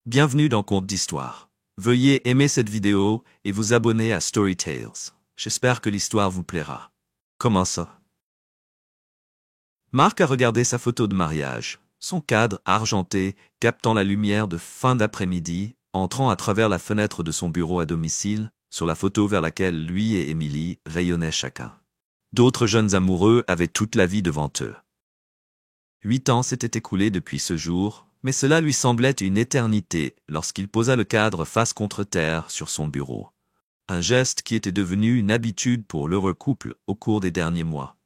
Bienvenue dans Conte d'Histoire. Veuillez aimer cette vidéo et vous abonner à Storytales. J'espère que l'histoire vous plaira. Comment ça? Mark a regardé sa photo de mariage, son cadre argenté captant la lumière de fin d'après-midi, entrant à travers la fenêtre de son bureau à domicile, sur la photo vers laquelle lui et Emily rayonnaient chacun. D'autres jeunes amoureux avaient toute la vie devant eux. 8 ans s'étaient écoulés depuis ce jour, mais cela lui semblait une éternité lorsqu'il posa le cadre face contre terre sur son bureau. Un geste qui était devenu une habitude pour l'heureux couple au cours des derniers mois.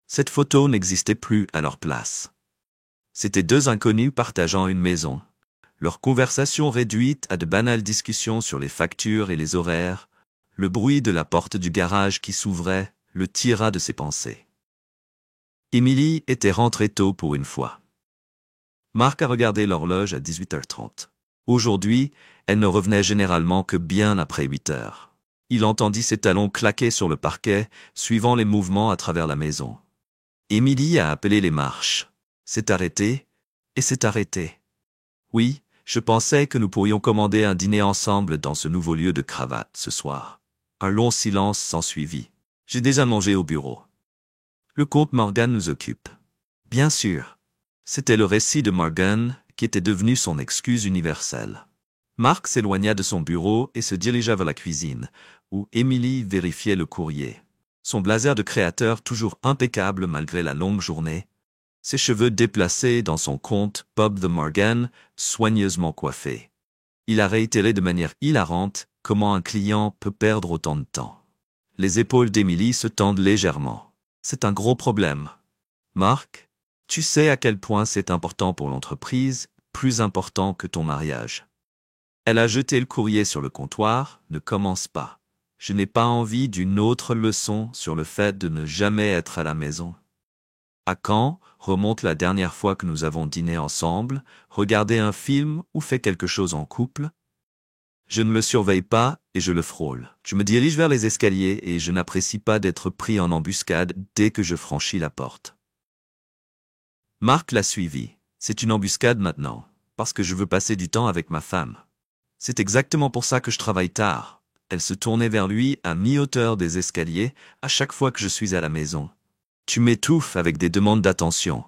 Cette photo n'existait plus à leur place. C'étaient deux inconnus partageant une maison. Leur conversation réduite à de banales discussions sur les factures et les horaires, le bruit de la porte du garage qui s'ouvrait le tira de ses pensées. Emily était rentrée tôt pour une fois. Mark a regardé l'horloge à 18h30. Aujourd'hui, elle ne revenait généralement que bien après 8 heures. Il entendit ses talons claquer sur le parquet, suivant les mouvements à travers la maison. Emily a appelé les marches. S'est arrêtée, et s'est arrêtée. Oui, je pensais que nous pourrions commander un dîner ensemble dans ce nouveau lieu de cravate ce soir. Un long silence s'ensuivit. J'ai déjà mangé au bureau. Le comte Morgan nous occupe. Bien sûr. C'était le récit de Morgan qui était devenu son excuse universelle. Mark s'éloigna de son bureau et se dirigea vers la cuisine, où Emily vérifiait le courrier. Son blazer de créateur toujours impeccable malgré la longue journée, ses cheveux déplacés dans son compte Bob the Morgan, soigneusement coiffés. Il a réitéré de manière hilarante comment un client peut perdre autant de temps. Les épaules d'Emily se tendent légèrement. C'est un gros problème. Mark, tu sais à quel point c'est important pour l'entreprise, plus important que ton mariage. Elle a jeté le courrier sur le comptoir, ne commence pas. Je n'ai pas envie d'une autre leçon sur le fait de ne jamais être à la maison. À quand remonte la dernière fois que nous avons dîné ensemble, regardé un film ou fait quelque chose en couple? Je ne le surveille pas et je le frôle. Je me dirige vers les escaliers et je n'apprécie pas d'être pris en embuscade dès que je franchis la porte. Mark l'a suivi. C'est une embuscade maintenant, parce que je veux passer du temps avec ma femme. C'est exactement pour ça que je travaille tard. Elle se tournait vers lui à mi-hauteur des escaliers à chaque fois que je suis à la maison. Tu m'étouffes avec des demandes d'attention.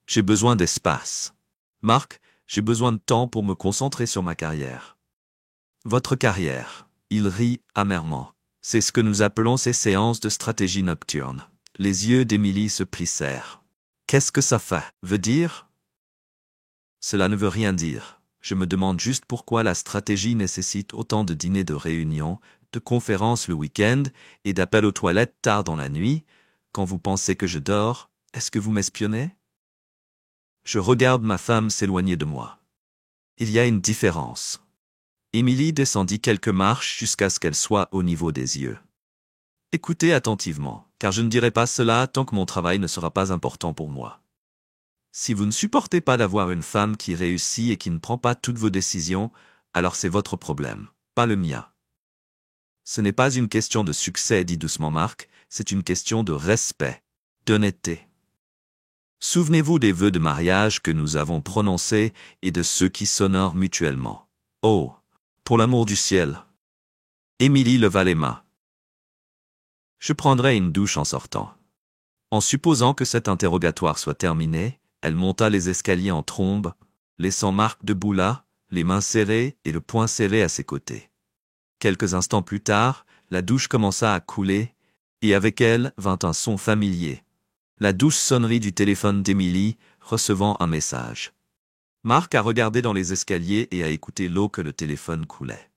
J'ai besoin d'espace. Mark, j'ai besoin de temps pour me concentrer sur ma carrière. Votre carrière. Il rit amèrement. C'est ce que nous appelons ces séances de stratégie nocturne. Les yeux d'Emily se plissèrent. Qu'est-ce que ça veut dire? Cela ne veut rien dire. Je me demande juste pourquoi la stratégie nécessite autant de dîners de réunions, de conférences le week-end et d'appels aux toilettes tard dans la nuit. Quand vous pensez que je dors, est-ce que vous m'espionnez? Je regarde ma femme s'éloigner de moi. Il y a une différence. Emily descendit quelques marches jusqu'à ce qu'elle soit au niveau des yeux. Écoutez attentivement, car je ne dirai pas cela tant que mon travail ne sera pas important pour moi. Si vous ne supportez pas d'avoir une femme qui réussit et qui ne prend pas toutes vos décisions, alors c'est votre problème, pas le mien. Ce n'est pas une question de succès, dit doucement Mark, c'est une question de respect, d'honnêteté. Souvenez-vous des vœux de mariage que nous avons prononcés et de ceux qui s'honorent mutuellement. Oh, pour l'amour du ciel! Emily leva les mains. Je prendrai une douche en sortant. En supposant que cet interrogatoire soit terminé, elle monta les escaliers en trombe, laissant Mark debout là, les mains serrées et le poing serré à ses côtés. Quelques instants plus tard, la douche commença à couler, et avec elle vint un son familier. La douce sonnerie du téléphone d'Emily, recevant un message. Mark a regardé dans les escaliers et a écouté l'eau que le téléphone coulait.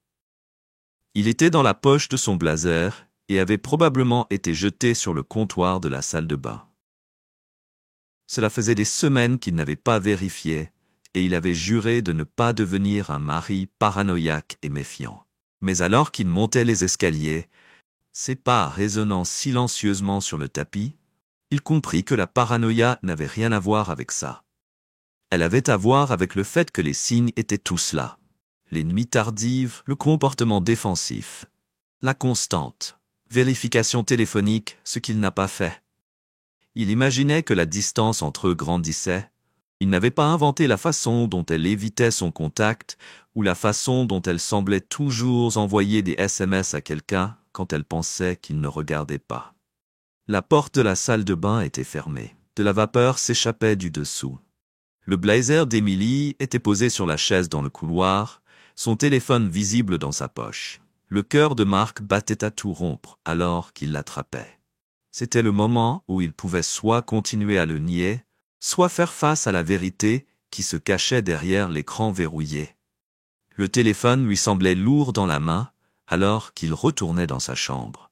Il était dans la poche de son blazer, et avait probablement été jeté sur le comptoir de la salle de bain. Cela faisait des semaines qu'il n'avait pas vérifié, et il avait juré de ne pas devenir un mari paranoïaque et méfiant. Mais alors qu'il montait les escaliers, ses pas résonnant silencieusement sur le tapis, il comprit que la paranoïa n'avait rien à voir avec ça. Elle avait à voir avec le fait que les signes étaient tous là. Les nuits tardives, le comportement défensif, la constante vérification téléphonique, ce qu'il n'a pas fait. Il imaginait que la distance entre eux grandissait, Il n'avait pas inventé la façon dont elle évitait son contact ou la façon dont elle semblait toujours envoyer des SMS à quelqu'un quand elle pensait qu'il ne regardait pas. La porte de la salle de bain était fermée. De la vapeur s'échappait du dessous. Le blazer d'Emily était posé sur la chaise dans le couloir, son téléphone visible dans sa poche. Le cœur de Mark battait à tout rompre alors qu'il l'attrapait. C'était le moment où il pouvait soit continuer à le nier, soit faire face à la vérité qui se cachait derrière l'écran verrouillé. Le téléphone lui semblait lourd dans la main alors qu'il retournait dans sa chambre.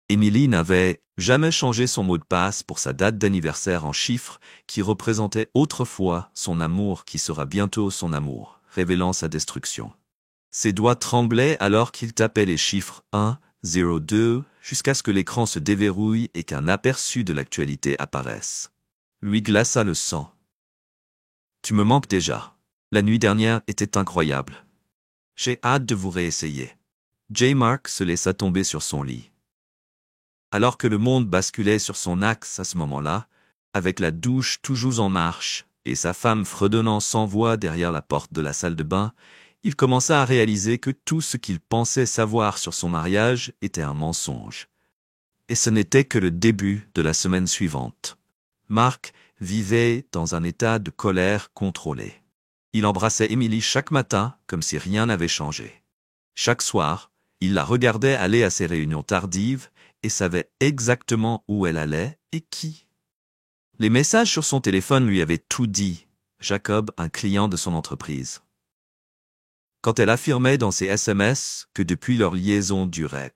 Emily n'avait jamais changé son mot de passe pour sa date d'anniversaire en chiffres qui représentait autrefois son amour qui sera bientôt son amour, révélant sa destruction. Ses doigts tremblaient alors qu'il tapait les chiffres 1, 0, 2, jusqu'à ce que l'écran se déverrouille et qu'un aperçu de l'actualité apparaisse. Lui glaça le sang. « Tu me manques déjà. La nuit dernière était incroyable. J'ai hâte de vous réessayer. » J. Mark se laissa tomber sur son lit. Alors que le monde basculait sur son axe à ce moment-là, avec la douche toujours en marche et sa femme fredonnant sans voix derrière la porte de la salle de bain, il commença à réaliser que tout ce qu'il pensait savoir sur son mariage était un mensonge. Et ce n'était que le début de la semaine suivante. Mark vivait dans un état de colère contrôlée. Il embrassait Emily chaque matin comme si rien n'avait changé. Chaque soir, il la regardait aller à ses réunions tardives et savait exactement où elle allait et qui. Les messages sur son téléphone lui avaient tout dit. Jacob, un client de son entreprise. Quand elle affirmait dans ses SMS que depuis leur liaison durait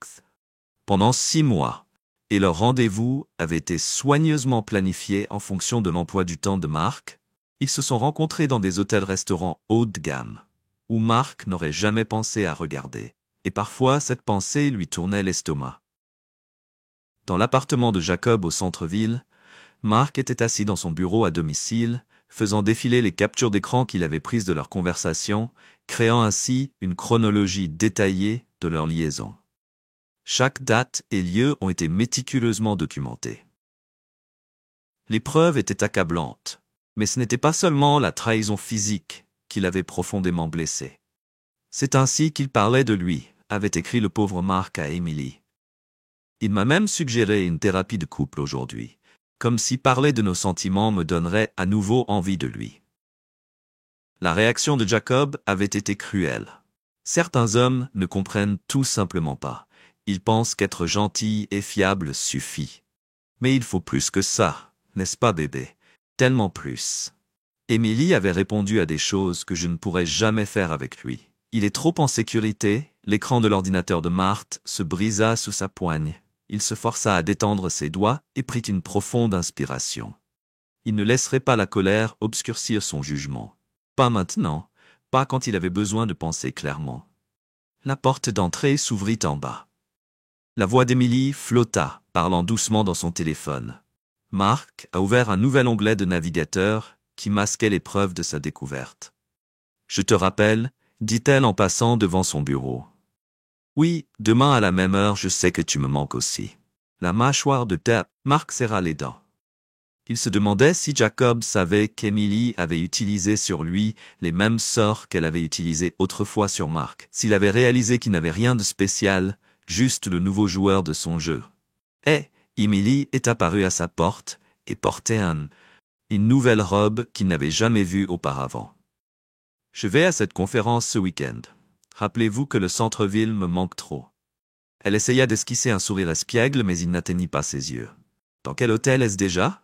pendant 6 mois, et leur rendez-vous avait été soigneusement planifié en fonction de l'emploi du temps de Mark, ils se sont rencontrés dans des hôtels-restaurants haut de gamme, où Mark n'aurait jamais pensé à regarder, et parfois cette pensée lui tournait l'estomac. Dans l'appartement de Jacob au centre-ville, Mark était assis dans son bureau à domicile, faisant défiler les captures d'écran qu'il avait prises de leur conversation, créant ainsi une chronologie détaillée de leur liaison. Chaque date et lieu ont été méticuleusement documentés. Les preuves étaient accablantes, mais ce n'était pas seulement la trahison physique qui l'avait profondément blessé. C'est ainsi qu'il parlait de lui, avait écrit le pauvre Mark à Emily. Il m'a même suggéré une thérapie de couple aujourd'hui, comme si parler de nos sentiments me donnerait à nouveau envie de lui. La réaction de Jacob avait été cruelle. Certains hommes ne comprennent tout simplement pas. Ils pensent qu'être gentil et fiable suffit. Mais il faut plus que ça, n'est-ce pas bébé? Tellement plus. Emily avait répondu à des choses que je ne pourrais jamais faire avec lui. Il est trop en sécurité, l'écran de l'ordinateur de Marthe se brisa sous sa poigne. Il se força à détendre ses doigts et prit une profonde inspiration. Il ne laisserait pas la colère obscurcir son jugement. Pas maintenant, pas quand il avait besoin de penser clairement. La porte d'entrée s'ouvrit en bas. La voix d'Emily flotta, parlant doucement dans son téléphone. Mark a ouvert un nouvel onglet de navigateur qui masquait les preuves de sa découverte. « Je te rappelle » dit-elle en passant devant son bureau. « Oui, demain à la même heure, je sais que tu me manques aussi. » La mâchoire de Mark serra les dents. Il se demandait si Jacob savait qu'Emily avait utilisé sur lui les mêmes sorts qu'elle avait utilisés autrefois sur Mark, s'il avait réalisé qu'il n'avait rien de spécial, juste le nouveau joueur de son jeu. Emily est apparue à sa porte et portait une nouvelle robe qu'il n'avait jamais vue auparavant. « Je vais à cette conférence ce week-end. Rappelez-vous que le centre-ville me manque trop. » Elle essaya d'esquisser un sourire espiègle, mais il n'atteignit pas ses yeux. « Dans quel hôtel est-ce déjà ?»«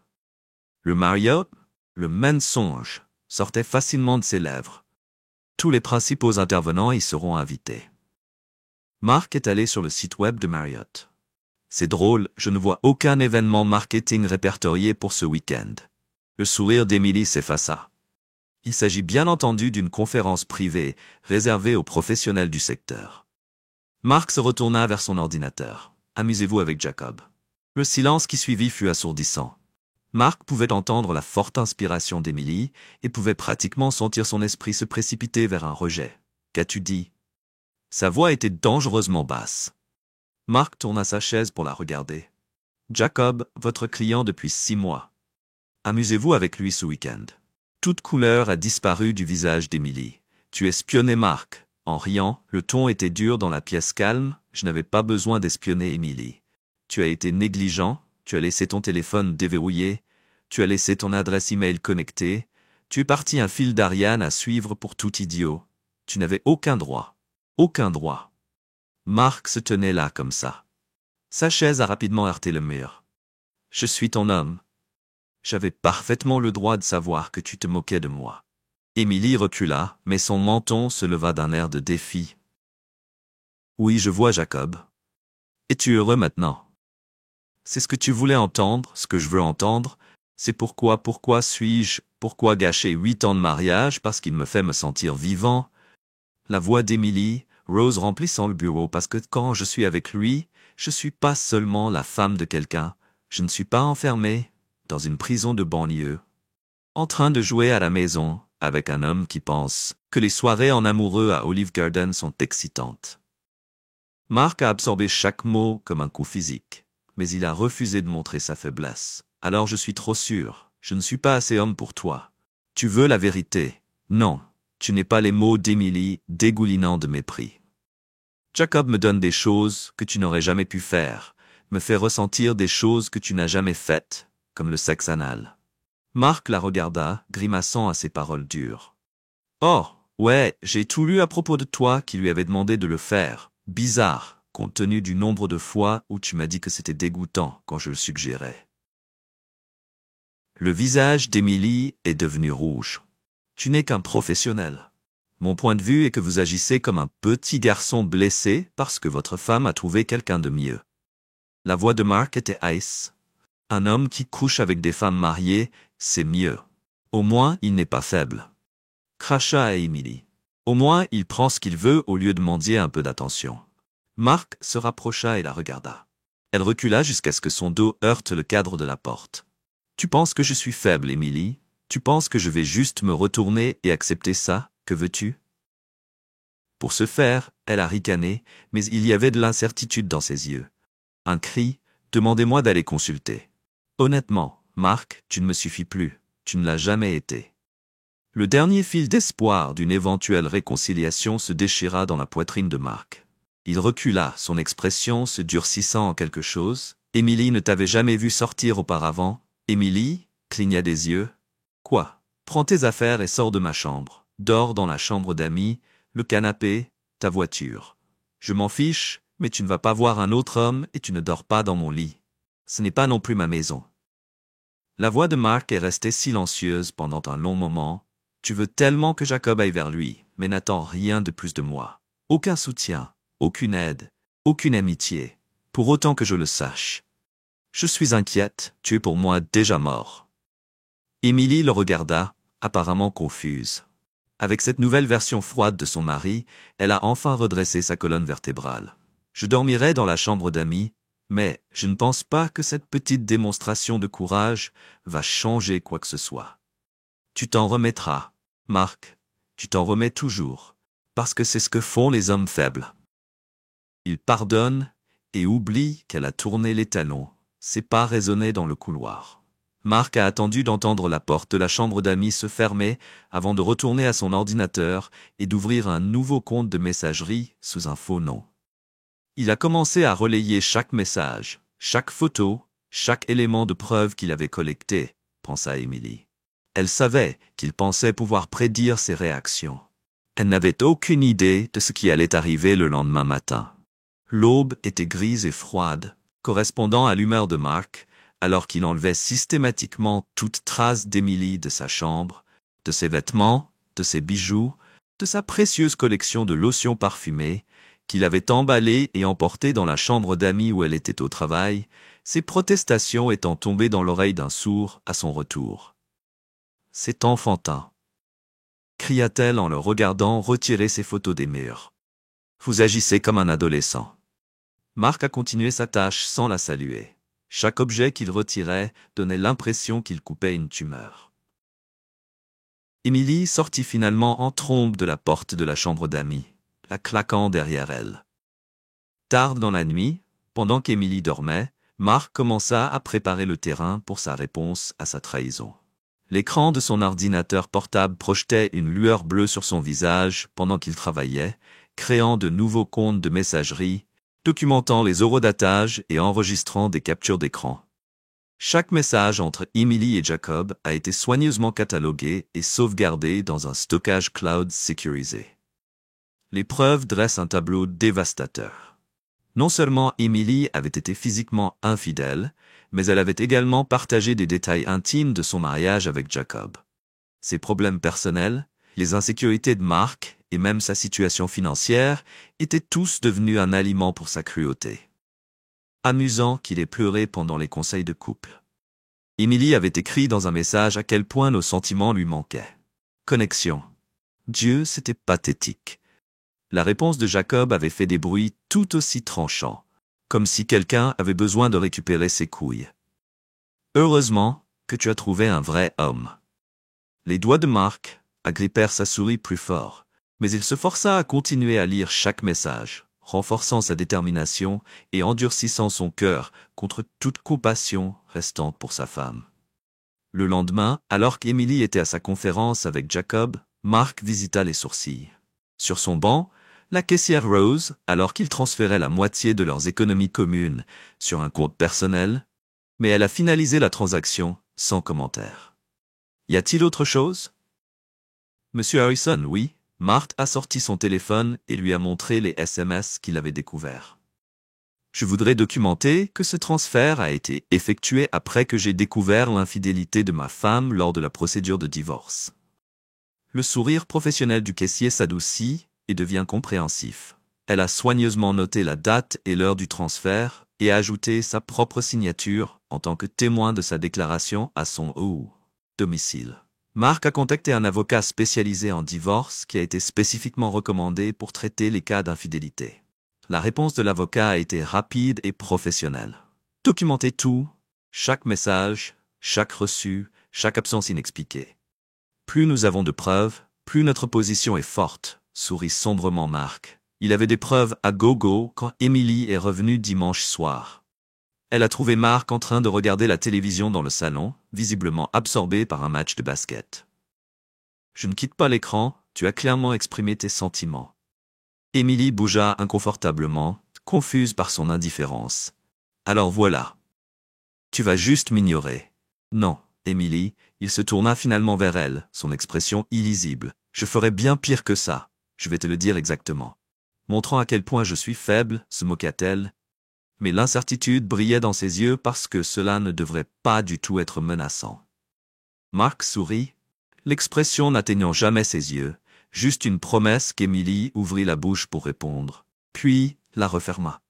Le Marriott ?» Le mensonge sortait facilement de ses lèvres. Tous les principaux intervenants y seront invités. Mark est allé sur le site web de Marriott. C'est drôle, je ne vois aucun événement marketing répertorié pour ce week-end. Le sourire d'Emily s'effaça. Il s'agit bien entendu d'une conférence privée, réservée aux professionnels du secteur. Mark se retourna vers son ordinateur. Amusez-vous avec Jacob. Le silence qui suivit fut assourdissant. Mark pouvait entendre la forte inspiration d'Emily et pouvait pratiquement sentir son esprit se précipiter vers un rejet. « Qu'as-tu dit » Sa voix était dangereusement basse. Mark tourna sa chaise pour la regarder. « Jacob, votre client depuis 6 mois. Amusez-vous avec lui ce week-end. » Toute couleur a disparu du visage d'Émilie. Tu espionnais Marc. En riant, le ton était dur dans la pièce calme, je n'avais pas besoin d'espionner Émilie. Tu as été négligent, tu as laissé ton téléphone déverrouillé, tu as laissé ton adresse email connectée, tu es parti un fil d'Ariane à suivre pour tout idiot. Tu n'avais aucun droit. Aucun droit. Marc se tenait là comme ça. Sa chaise a rapidement heurté le mur. Je suis ton homme. J'avais parfaitement le droit de savoir que tu te moquais de moi. Émilie recula, mais son menton se leva d'un air de défi. Oui, je vois Jacob. Es-tu heureux maintenant? C'est ce que tu voulais entendre, ce que je veux entendre. C'est pourquoi pourquoi gâcher 8 ans de mariage parce qu'il me fait me sentir vivant? La voix d'Émilie, Rose remplissant le bureau parce que quand je suis avec lui, je suis pas seulement la femme de quelqu'un, je ne suis pas enfermée dans une prison de banlieue, en train de jouer à la maison avec un homme qui pense que les soirées en amoureux à Olive Garden sont excitantes. Marc a absorbé chaque mot comme un coup physique, mais il a refusé de montrer sa faiblesse. Alors je suis trop sûr, je ne suis pas assez homme pour toi. Tu veux la vérité? Non, tu n'es pas les mots d'Émilie dégoulinant de mépris. Jacob me donne des choses que tu n'aurais jamais pu faire, me fait ressentir des choses que tu n'as jamais faites, comme le sexe anal. Marc la regarda, grimaçant à ses paroles dures. Oh, ouais, j'ai tout lu à propos de toi qui lui avait demandé de le faire. Bizarre, compte tenu du nombre de fois où tu m'as dit que c'était dégoûtant quand je le suggérais. Le visage d'Émilie est devenu rouge. Tu n'es qu'un professionnel. Mon point de vue est que vous agissez comme un petit garçon blessé parce que votre femme a trouvé quelqu'un de mieux. La voix de Marc était ice. Un homme qui couche avec des femmes mariées, c'est mieux. Au moins, il n'est pas faible. Cracha à Émilie. Au moins, il prend ce qu'il veut au lieu de mendier un peu d'attention. Marc se rapprocha et la regarda. Elle recula jusqu'à ce que son dos heurte le cadre de la porte. Tu penses que je suis faible, Émilie? Tu penses que je vais juste me retourner et accepter ça? Que veux-tu? Pour ce faire, elle a ricané, mais il y avait de l'incertitude dans ses yeux. Un cri, demandez-moi d'aller consulter. Honnêtement, Marc, tu ne me suffis plus, tu ne l'as jamais été. Le dernier fil d'espoir d'une éventuelle réconciliation se déchira dans la poitrine de Marc. Il recula, son expression se durcissant en quelque chose. Émilie ne t'avait jamais vu sortir auparavant. Émilie cligna des yeux. Quoi? Prends tes affaires et sors de ma chambre. Dors dans la chambre d'amis, le canapé, ta voiture. Je m'en fiche, mais tu ne vas pas voir un autre homme et tu ne dors pas dans mon lit. Ce n'est pas non plus ma maison. La voix de Marc est restée silencieuse pendant un long moment. Tu veux tellement que Jacob aille vers lui, mais n'attends rien de plus de moi. Aucun soutien, aucune aide, aucune amitié, pour autant que je le sache. Je suis inquiète, tu es pour moi déjà mort. Émilie le regarda, apparemment confuse. Avec cette nouvelle version froide de son mari, elle a enfin redressé sa colonne vertébrale. Je dormirai dans la chambre d'amis, mais je ne pense pas que cette petite démonstration de courage va changer quoi que ce soit. Tu t'en remettras, Marc, tu t'en remets toujours, parce que c'est ce que font les hommes faibles. Il pardonne et oublie qu'elle a tourné les talons, ses pas résonnaient dans le couloir. Marc a attendu d'entendre la porte de la chambre d'amis se fermer avant de retourner à son ordinateur et d'ouvrir un nouveau compte de messagerie sous un faux nom. Il a commencé à relayer chaque message, chaque photo, chaque élément de preuve qu'il avait collecté, pensa Émilie. Elle savait qu'il pensait pouvoir prédire ses réactions. Elle n'avait aucune idée de ce qui allait arriver le lendemain matin. L'aube était grise et froide, correspondant à l'humeur de Marc, alors qu'il enlevait systématiquement toute trace d'Émilie de sa chambre, de ses vêtements, de ses bijoux, de sa précieuse collection de lotions parfumées, qu'il avait emballée et emportée dans la chambre d'amis où elle était au travail, ses protestations étant tombées dans l'oreille d'un sourd à son retour. « C'est enfantin !» cria-t-elle en le regardant retirer ses photos des murs. « Vous agissez comme un adolescent. » Marc a continué sa tâche sans la saluer. Chaque objet qu'il retirait donnait l'impression qu'il coupait une tumeur. Émilie sortit finalement en trombe de la porte de la chambre d'amis, la claquant derrière elle. Tard dans la nuit, pendant qu'Émilie dormait, Marc commença à préparer le terrain pour sa réponse à sa trahison. L'écran de son ordinateur portable projetait une lueur bleue sur son visage pendant qu'il travaillait, créant de nouveaux comptes de messagerie, documentant les horodatages et enregistrant des captures d'écran. Chaque message entre Emily et Jacob a été soigneusement catalogué et sauvegardé dans un stockage cloud sécurisé. Les preuves dressent un tableau dévastateur. Non seulement Emily avait été physiquement infidèle, mais elle avait également partagé des détails intimes de son mariage avec Jacob. Ses problèmes personnels, les insécurités de Mark et même sa situation financière étaient tous devenus un aliment pour sa cruauté. Amusant qu'il ait pleuré pendant les conseils de couple. Emily avait écrit dans un message à quel point nos sentiments lui manquaient. Connexion. Dieu, c'était pathétique. La réponse de Jacob avait fait des bruits tout aussi tranchants, comme si quelqu'un avait besoin de récupérer ses couilles. Heureusement que tu as trouvé un vrai homme. Les doigts de Mark agrippèrent sa souris plus fort, mais il se força à continuer à lire chaque message, renforçant sa détermination et endurcissant son cœur contre toute compassion restante pour sa femme. Le lendemain, alors qu'Emily était à sa conférence avec Jacob, Mark visita les sourcils. Sur son banc, la caissière Rose, alors qu'il transférait la moitié de leurs économies communes sur un compte personnel, mais elle a finalisé la transaction sans commentaire. Y a-t-il autre chose? Monsieur Harrison, oui. Marthe a sorti son téléphone et lui a montré les SMS qu'il avait découverts. Je voudrais documenter que ce transfert a été effectué après que j'ai découvert l'infidélité de ma femme lors de la procédure de divorce. Le sourire professionnel du caissier s'adoucit et devient compréhensif. Elle a soigneusement noté la date et l'heure du transfert et a ajouté sa propre signature en tant que témoin de sa déclaration à son domicile. Mark a contacté un avocat spécialisé en divorce qui a été spécifiquement recommandé pour traiter les cas d'infidélité. La réponse de l'avocat a été rapide et professionnelle. Documentez tout, chaque message, chaque reçu, chaque absence inexpliquée. Plus nous avons de preuves, plus notre position est forte, sourit sombrement Mark. Il avait des preuves à gogo quand Emily est revenue dimanche soir. Elle a trouvé Mark en train de regarder la télévision dans le salon, visiblement absorbé par un match de basket. Je ne quitte pas l'écran, tu as clairement exprimé tes sentiments. Emily bougea inconfortablement, confuse par son indifférence. Alors voilà. Tu vas juste m'ignorer. Non, Emily, il se tourna finalement vers elle, son expression illisible. Je ferais bien pire que ça, je vais te le dire exactement. Montrant à quel point je suis faible, se moqua-t-elle. Mais l'incertitude brillait dans ses yeux parce que cela ne devrait pas du tout être menaçant. Mark sourit, l'expression n'atteignant jamais ses yeux, juste une promesse qu'Emily ouvrit la bouche pour répondre, puis la referma.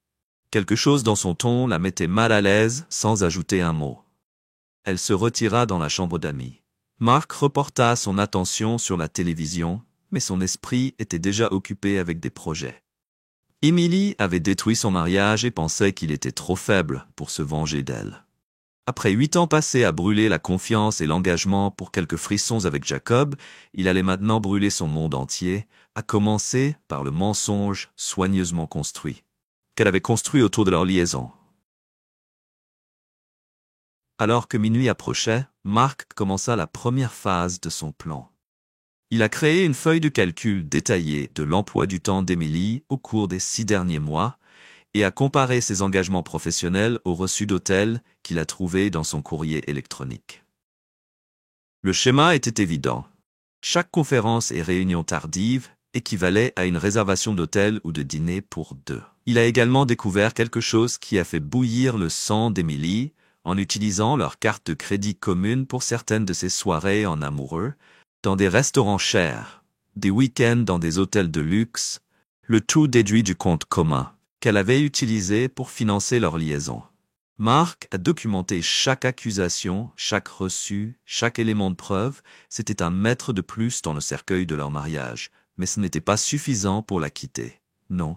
Quelque chose dans son ton la mettait mal à l'aise sans ajouter un mot. Elle se retira dans la chambre d'amis. Mark reporta son attention sur la télévision, mais son esprit était déjà occupé avec des projets. Emily avait détruit son mariage et pensait qu'il était trop faible pour se venger d'elle. Après 8 ans passés à brûler la confiance et l'engagement pour quelques frissons avec Jacob, il allait maintenant brûler son monde entier, à commencer par le mensonge soigneusement construit, qu'elle avait construit autour de leur liaison. Alors que minuit approchait, Mark commença la première phase de son plan. Il a créé une feuille de calcul détaillée de l'emploi du temps d'Emily au cours des 6 derniers mois et a comparé ses engagements professionnels aux reçus d'hôtel qu'il a trouvés dans son courrier électronique. Le schéma était évident. Chaque conférence et réunion tardive équivalait à une réservation d'hôtel ou de dîner pour 2. Il a également découvert quelque chose qui a fait bouillir le sang d'Emily en utilisant leur carte de crédit commune pour certaines de ses soirées en amoureux, dans des restaurants chers, des week-ends dans des hôtels de luxe, le tout déduit du compte commun qu'elle avait utilisé pour financer leur liaison. Mark a documenté chaque accusation, chaque reçu, chaque élément de preuve. C'était un mètre de plus dans le cercueil de leur mariage, mais ce n'était pas suffisant pour la quitter. Non.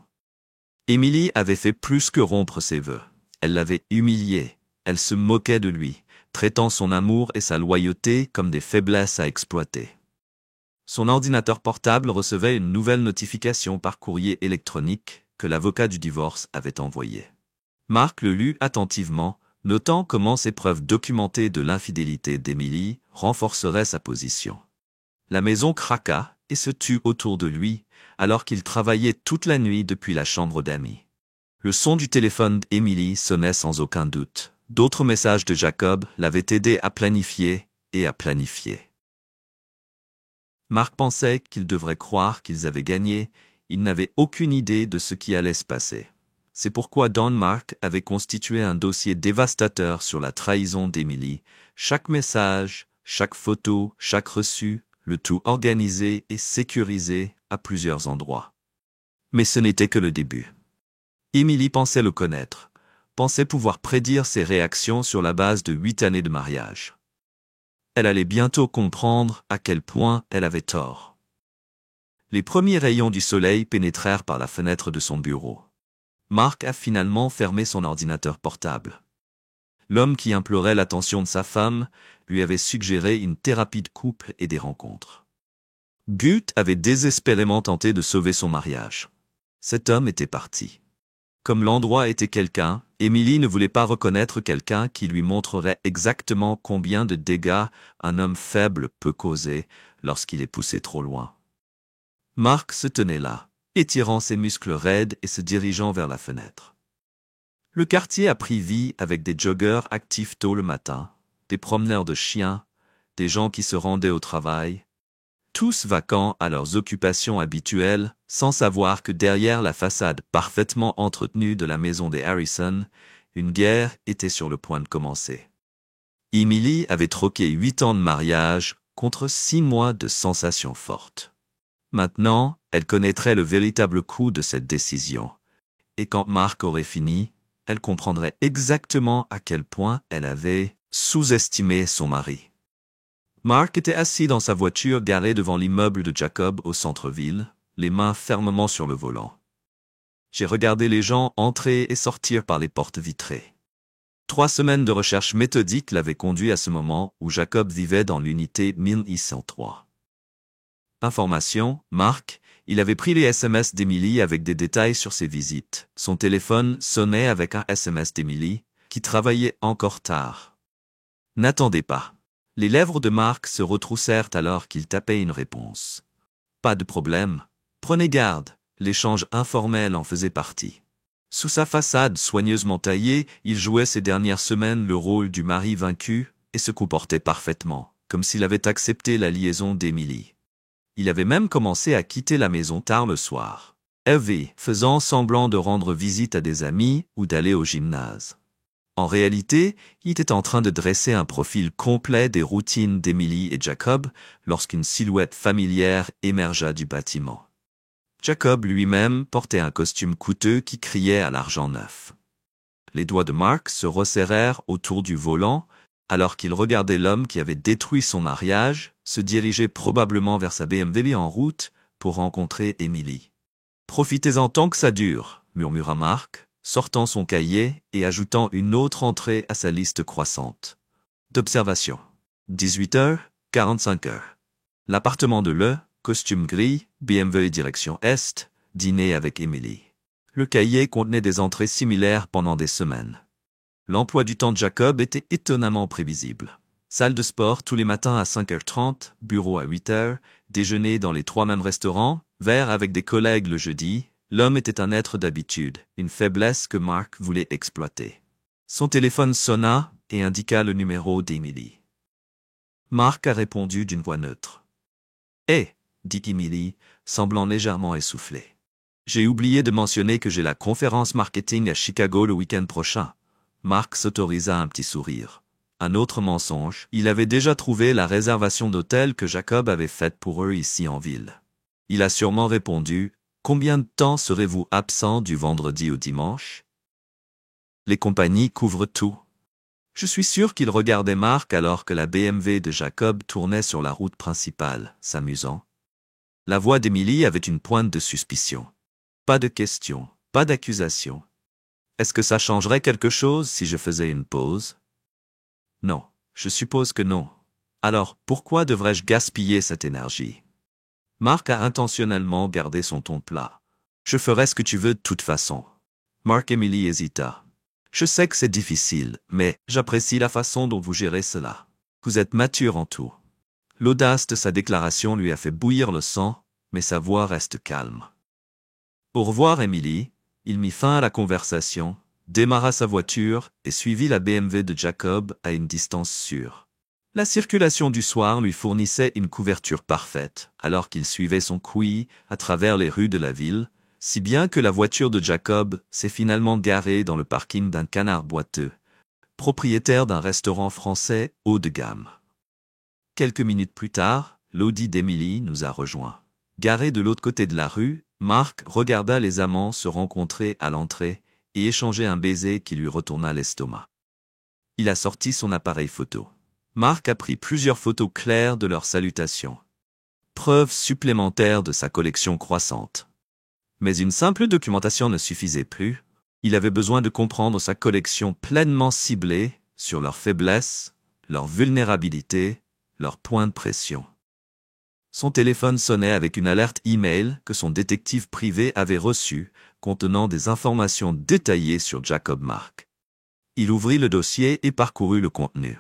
Emily avait fait plus que rompre ses vœux. Elle l'avait humilié. Elle se moquait de lui, traitant son amour et sa loyauté comme des faiblesses à exploiter. Son ordinateur portable recevait une nouvelle notification par courrier électronique que l'avocat du divorce avait envoyée. Mark le lut attentivement, notant comment ces preuves documentées de l'infidélité d'Emily renforcerait sa position. La maison craqua et se tut autour de lui, alors qu'il travaillait toute la nuit depuis la chambre d'amis. Le son du téléphone d'Emily sonnait sans aucun doute. D'autres messages de Jacob l'avaient aidé à planifier et à planifier. Mark pensait qu'il devrait croire qu'ils avaient gagné. Il n'avait aucune idée de ce qui allait se passer. C'est pourquoi Don Mark avait constitué un dossier dévastateur sur la trahison d'Emily. Chaque message, chaque photo, chaque reçu, le tout organisé et sécurisé à plusieurs endroits. Mais ce n'était que le début. Emily pensait le connaître, pensait pouvoir prédire ses réactions sur la base de 8 années de mariage. Elle allait bientôt comprendre à quel point elle avait tort. Les premiers rayons du soleil pénétrèrent par la fenêtre de son bureau. Mark a finalement fermé son ordinateur portable. L'homme qui implorait l'attention de sa femme lui avait suggéré une thérapie de couple et des rencontres. Gut avait désespérément tenté de sauver son mariage. Cet homme était parti. Comme l'endroit était quelqu'un, Emily ne voulait pas reconnaître quelqu'un qui lui montrerait exactement combien de dégâts un homme faible peut causer lorsqu'il est poussé trop loin. Mark se tenait là, étirant ses muscles raides et se dirigeant vers la fenêtre. Le quartier a pris vie avec des joggeurs actifs tôt le matin, des promeneurs de chiens, des gens qui se rendaient au travail, tous vacants à leurs occupations habituelles, sans savoir que derrière la façade parfaitement entretenue de la maison des Harrison, une guerre était sur le point de commencer. Emily avait troqué 8 ans de mariage contre 6 mois de sensations fortes. Maintenant, elle connaîtrait le véritable coût de cette décision. Et quand Mark aurait fini, elle comprendrait exactement à quel point elle avait sous-estimé son mari. Mark était assis dans sa voiture garée devant l'immeuble de Jacob au centre-ville, les mains fermement sur le volant. J'ai regardé les gens entrer et sortir par les portes vitrées. 3 semaines de recherche méthodique l'avaient conduit à ce moment où Jacob vivait dans l'unité 1103. Information, Mark, il avait pris les SMS d'Emily avec des détails sur ses visites. Son téléphone sonnait avec un SMS d'Emily, qui travaillait encore tard. N'attendez pas. Les lèvres de Mark se retroussèrent alors qu'il tapait une réponse. Pas de problème. Prenez garde, l'échange informel en faisait partie. Sous sa façade soigneusement taillée, il jouait ces dernières semaines le rôle du mari vaincu et se comportait parfaitement, comme s'il avait accepté la liaison d'Emily. Il avait même commencé à quitter la maison tard le soir, faisant semblant de rendre visite à des amis ou d'aller au gymnase. En réalité, il était en train de dresser un profil complet des routines d'Emily et Jacob lorsqu'une silhouette familière émergea du bâtiment. Jacob lui-même portait un costume coûteux qui criait à l'argent neuf. Les doigts de Mark se resserrèrent autour du volant alors qu'il regardait l'homme qui avait détruit son mariage se diriger probablement vers sa BMW en route pour rencontrer Emily. « Profitez-en tant que ça dure », murmura Mark, sortant son cahier et ajoutant une autre entrée à sa liste croissante. D'observation. 18h, 45h. L'appartement de Le, costume gris, BMW direction Est, dîner avec Emily. Le cahier contenait des entrées similaires pendant des semaines. L'emploi du temps de Jacob était étonnamment prévisible. Salle de sport tous les matins à 5h30, bureau à 8h, déjeuner dans les 3 mêmes restaurants, verre avec des collègues le jeudi. L'homme était un être d'habitude, une faiblesse que Mark voulait exploiter. Son téléphone sonna et indiqua le numéro d'Emily. Mark a répondu d'une voix neutre. « Hé !» dit Emily, semblant légèrement essoufflée. « J'ai oublié de mentionner que j'ai la conférence marketing à Chicago le week-end prochain. » Mark s'autorisa un petit sourire. Un autre mensonge, il avait déjà trouvé la réservation d'hôtel que Jacob avait faite pour eux ici en ville. Il a sûrement répondu « Combien de temps serez-vous absent du vendredi au dimanche ?» Les compagnies couvrent tout. Je suis sûr qu'il regardait Mark alors que la BMW de Jacob tournait sur la route principale, s'amusant. La voix d'Emily avait une pointe de suspicion. Pas de question, pas d'accusation. Est-ce que ça changerait quelque chose si je faisais une pause? Non, je suppose que non. Alors, pourquoi devrais-je gaspiller cette énergie? Mark a intentionnellement gardé son ton plat. Je ferai ce que tu veux de toute façon. Mark Emily hésita. Je sais que c'est difficile, mais j'apprécie la façon dont vous gérez cela. Vous êtes mature en tout. L'audace de sa déclaration lui a fait bouillir le sang, mais sa voix reste calme. Au revoir, Emily. Il mit fin à la conversation, démarra sa voiture et suivit la BMW de Jacob à une distance sûre. La circulation du soir lui fournissait une couverture parfaite, alors qu'il suivait son couille à travers les rues de la ville, si bien que la voiture de Jacob s'est finalement garée dans le parking d'un canard boiteux, propriétaire d'un restaurant français haut de gamme. Quelques minutes plus tard, l'Audi d'Emily nous a rejoints. Garé de l'autre côté de la rue, Marc regarda les amants se rencontrer à l'entrée et échanger un baiser qui lui retourna l'estomac. Il a sorti son appareil photo. Marc a pris plusieurs photos claires de leur salutation. Preuve supplémentaire de sa collection croissante. Mais une simple documentation ne suffisait plus. Il avait besoin de comprendre sa collection pleinement ciblée sur leurs faiblesses, leurs vulnérabilités, leurs points de pression. Son téléphone sonnait avec une alerte email que son détective privé avait reçue, contenant des informations détaillées sur Jacob Mark. Il ouvrit le dossier et parcourut le contenu.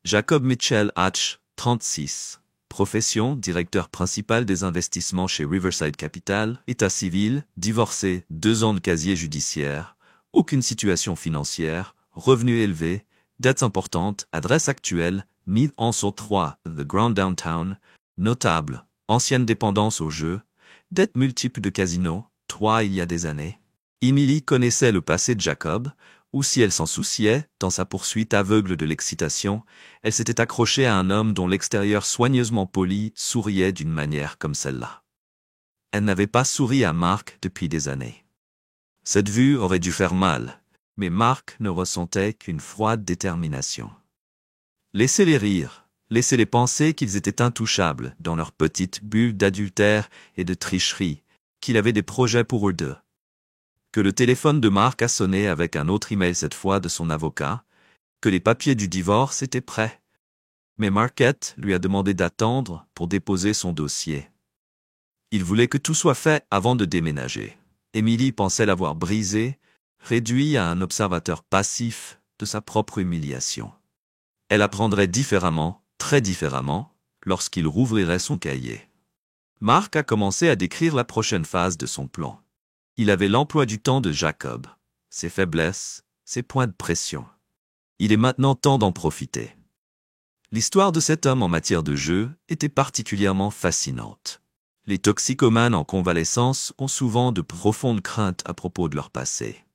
Jacob Mitchell Hatch, 36. Profession, directeur principal des investissements chez Riverside Capital, état civil, divorcé, 2 ans de casier judiciaire, aucune situation financière, revenus élevés, dettes importantes, adresse actuelle, mis en sur 3, The Grand Downtown, notable, ancienne dépendance au jeu, dettes multiples de casino, 3 il y a des années. Emily connaissait le passé de Jacob, ou si elle s'en souciait, dans sa poursuite aveugle de l'excitation, elle s'était accrochée à un homme dont l'extérieur soigneusement poli souriait d'une manière comme celle-là. Elle n'avait pas souri à Marc depuis des années. Cette vue aurait dû faire mal, mais Marc ne ressentait qu'une froide détermination. Laissez-les rire, laissez-les penser qu'ils étaient intouchables dans leur petite bulle d'adultère et de tricherie, qu'il avait des projets pour eux deux. Que le téléphone de Marc a sonné avec un autre email cette fois de son avocat, que les papiers du divorce étaient prêts. Mais Marquette lui a demandé d'attendre pour déposer son dossier. Il voulait que tout soit fait avant de déménager. Emily pensait l'avoir brisé, réduit à un observateur passif de sa propre humiliation. Elle apprendrait différemment, très différemment, lorsqu'il rouvrirait son cahier. Marc a commencé à décrire la prochaine phase de son plan. Il avait l'emploi du temps de Jacob, ses faiblesses, ses points de pression. Il est maintenant temps d'en profiter. L'histoire de cet homme en matière de jeu était particulièrement fascinante. Les toxicomanes en convalescence ont souvent de profondes craintes à propos de leur passé.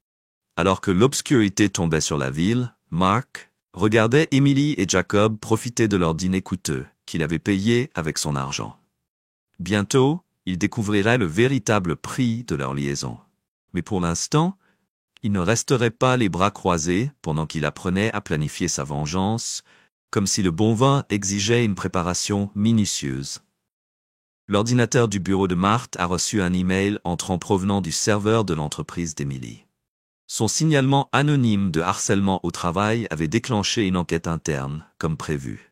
Alors que l'obscurité tombait sur la ville, Marc regardait Emily et Jacob profiter de leur dîner coûteux qu'il avait payé avec son argent. Bientôt, il découvrirait le véritable prix de leur liaison. Mais pour l'instant, il ne resterait pas les bras croisés pendant qu'il apprenait à planifier sa vengeance, comme si le bon vin exigeait une préparation minutieuse. L'ordinateur du bureau de Marthe a reçu un email entrant provenant du serveur de l'entreprise d'Emily. Son signalement anonyme de harcèlement au travail avait déclenché une enquête interne, comme prévu.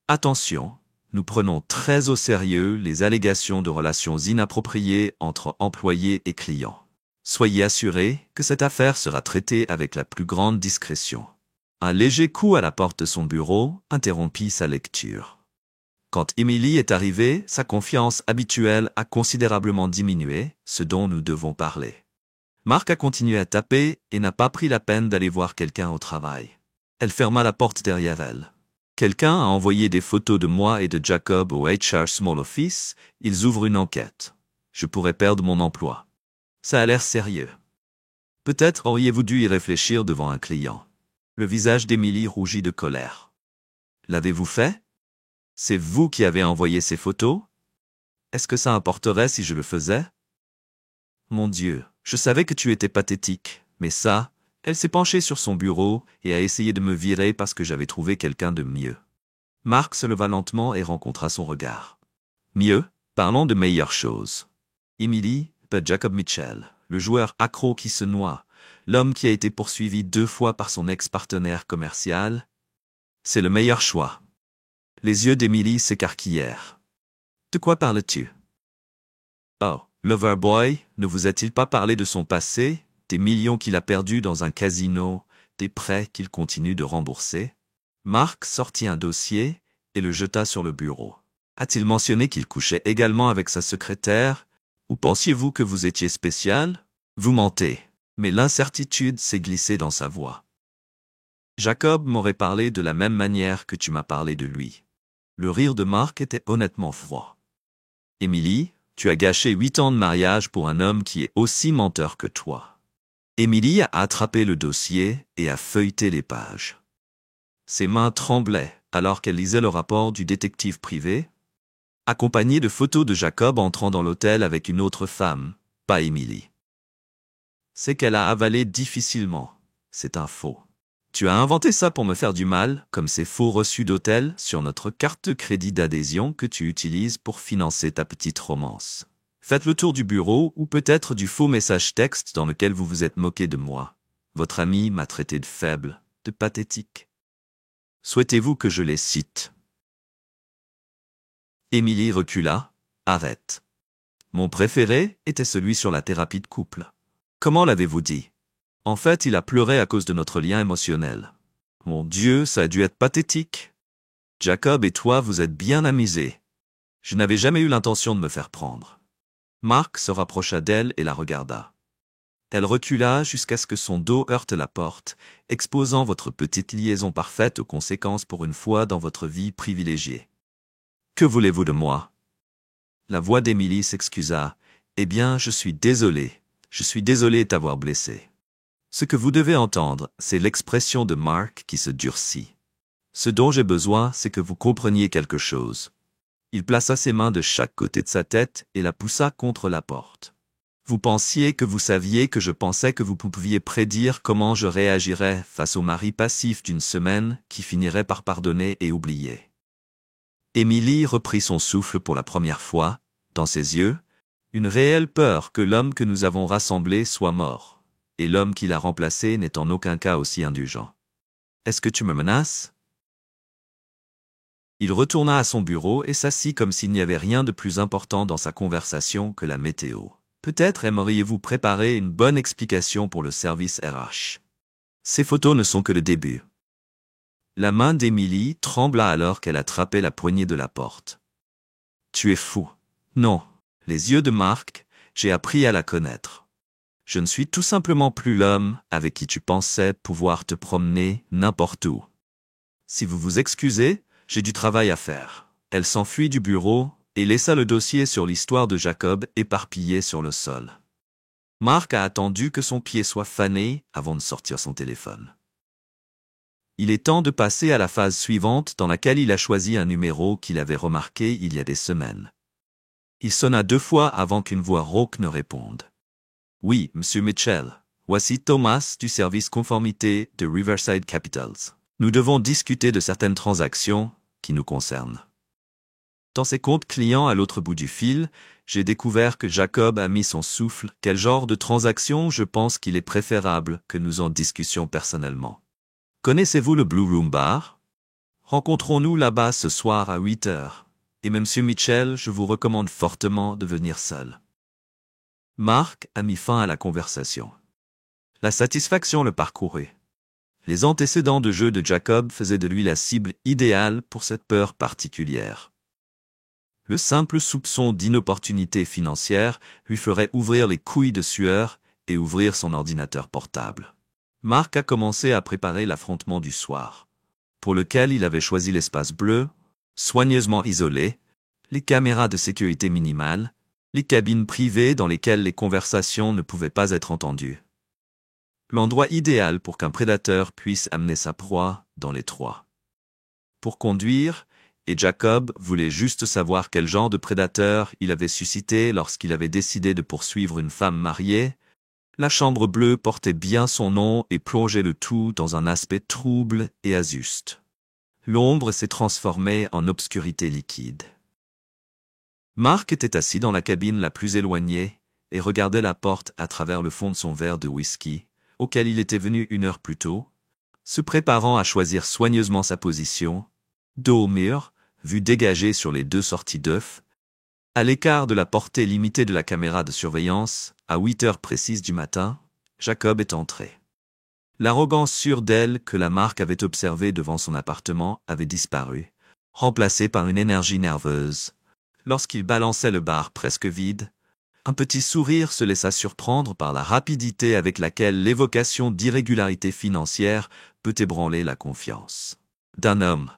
Attention! Nous prenons très au sérieux les allégations de relations inappropriées entre employés et clients. Soyez assurés que cette affaire sera traitée avec la plus grande discrétion. Un léger coup à la porte de son bureau interrompit sa lecture. Quand Emily est arrivée, sa confiance habituelle a considérablement diminué, ce dont nous devons parler. Marc a continué à taper et n'a pas pris la peine d'aller voir quelqu'un au travail. Elle ferma la porte derrière elle. Quelqu'un a envoyé des photos de moi et de Jacob au HR Small Office, ils ouvrent une enquête. Je pourrais perdre mon emploi. Ça a l'air sérieux. Peut-être auriez-vous dû y réfléchir devant un client. Le visage d'Emily rougit de colère. L'avez-vous fait? C'est vous qui avez envoyé ces photos? Est-ce que ça importerait si je le faisais? Mon Dieu, je savais que tu étais pathétique, mais ça... Elle s'est penchée sur son bureau et a essayé de me virer parce que j'avais trouvé quelqu'un de mieux. Marc se leva lentement et rencontra son regard. Mieux, parlons de meilleures choses. Emily, Jacob Mitchell, le joueur accro qui se noie, l'homme qui a été poursuivi 2 fois par son ex-partenaire commercial. C'est le meilleur choix. Les yeux d'Emily s'écarquillèrent. De quoi parles-tu? Oh, Loverboy, ne vous a-t-il pas parlé de son passé? Des millions qu'il a perdus dans un casino, des prêts qu'il continue de rembourser. Mark sortit un dossier et le jeta sur le bureau. A-t-il mentionné qu'il couchait également avec sa secrétaire? Ou pensiez-vous que vous étiez spécial? Vous mentez. Mais l'incertitude s'est glissée dans sa voix. Jacob m'aurait parlé de la même manière que tu m'as parlé de lui. Le rire de Mark était honnêtement froid. Émilie, tu as gâché 8 ans de mariage pour un homme qui est aussi menteur que toi. Émilie a attrapé le dossier et a feuilleté les pages. Ses mains tremblaient alors qu'elle lisait le rapport du détective privé, accompagné de photos de Jacob entrant dans l'hôtel avec une autre femme, pas Émilie. C'est qu'elle a avalé difficilement. C'est un faux. Tu as inventé ça pour me faire du mal, comme ces faux reçus d'hôtel sur notre carte de crédit d'adhésion que tu utilises pour financer ta petite romance. Faites le tour du bureau ou peut-être du faux message texte dans lequel vous vous êtes moqué de moi. Votre ami m'a traité de faible, de pathétique. Souhaitez-vous que je les cite? Émilie recula. Arrête. Mon préféré était celui sur la thérapie de couple. Comment l'avez-vous dit? En fait, il a pleuré à cause de notre lien émotionnel. Mon Dieu, ça a dû être pathétique. Jacob et toi vous êtes bien amusés. Je n'avais jamais eu l'intention de me faire prendre. Mark se rapprocha d'elle et la regarda. Elle recula jusqu'à ce que son dos heurte la porte, exposant votre petite liaison parfaite aux conséquences pour une fois dans votre vie privilégiée. Que voulez-vous de moi? La voix d'Émilie s'excusa. Eh bien, je suis désolé de t'avoir blessé. Ce que vous devez entendre, c'est l'expression de Mark qui se durcit. Ce dont j'ai besoin, c'est que vous compreniez quelque chose. Il plaça ses mains de chaque côté de sa tête et la poussa contre la porte. Vous pensiez que vous saviez que je pensais que vous pouviez prédire comment je réagirais face au mari passif d'une semaine qui finirait par pardonner et oublier. Émilie reprit son souffle pour la première fois, dans ses yeux, une réelle peur que l'homme que nous avons rassemblé soit mort. Et l'homme qui l'a remplacé n'est en aucun cas aussi indulgent. Est-ce que tu me menaces? Il retourna à son bureau et s'assit comme s'il n'y avait rien de plus important dans sa conversation que la météo. Peut-être aimeriez-vous préparer une bonne explication pour le service RH. Ces photos ne sont que le début. La main d'Émilie trembla alors qu'elle attrapait la poignée de la porte. Tu es fou. Non. Les yeux de Mark, j'ai appris à la connaître. Je ne suis tout simplement plus l'homme avec qui tu pensais pouvoir te promener n'importe où. Si vous vous excusez, j'ai du travail à faire. Elle s'enfuit du bureau et laissa le dossier sur l'histoire de Jacob éparpillé sur le sol. Mark a attendu que son pied soit fané avant de sortir son téléphone. Il est temps de passer à la phase suivante dans laquelle il a choisi un numéro qu'il avait remarqué il y a des semaines. Il sonna 2 fois avant qu'une voix rauque ne réponde. Oui, Monsieur Mitchell. Voici Thomas du service conformité de Riverside Capitals. Nous devons discuter de certaines transactions qui nous concernent. Dans ses comptes clients à l'autre bout du fil, j'ai découvert que Jacob a mis son souffle. Quel genre de transaction je pense qu'il est préférable que nous en discussions personnellement. Connaissez-vous le Blue Room Bar? Rencontrons-nous là-bas ce soir à 8 heures. Et Monsieur Mitchell, je vous recommande fortement de venir seul. Mark a mis fin à la conversation. La satisfaction le parcourait. Les antécédents de jeu de Jacob faisaient de lui la cible idéale pour cette peur particulière. Le simple soupçon d'inopportunité financière lui ferait ouvrir les couilles de sueur et ouvrir son ordinateur portable. Mark a commencé à préparer l'affrontement du soir, pour lequel il avait choisi l'espace bleu, soigneusement isolé, les caméras de sécurité minimales, les cabines privées dans lesquelles les conversations ne pouvaient pas être entendues. L'endroit idéal pour qu'un prédateur puisse amener sa proie dans les 3. Pour conduire, et Jacob voulait juste savoir quel genre de prédateur il avait suscité lorsqu'il avait décidé de poursuivre une femme mariée, la chambre bleue portait bien son nom et plongeait le tout dans un aspect trouble et azuste. L'ombre s'est transformée en obscurité liquide. Mark était assis dans la cabine la plus éloignée et regardait la porte à travers le fond de son verre de whisky, auquel il était venu 1 heure plus tôt, se préparant à choisir soigneusement sa position, dos au mur, vue dégagée sur les 2 sorties d'œufs, à l'écart de la portée limitée de la caméra de surveillance, à 8 heures précises du matin, Jacob est entré. L'arrogance sûre d'elle que la marque avait observée devant son appartement avait disparu, remplacée par une énergie nerveuse. Lorsqu'il balançait le bar presque vide, un petit sourire se laissa surprendre par la rapidité avec laquelle l'évocation d'irrégularités financières peut ébranler la confiance d'un homme.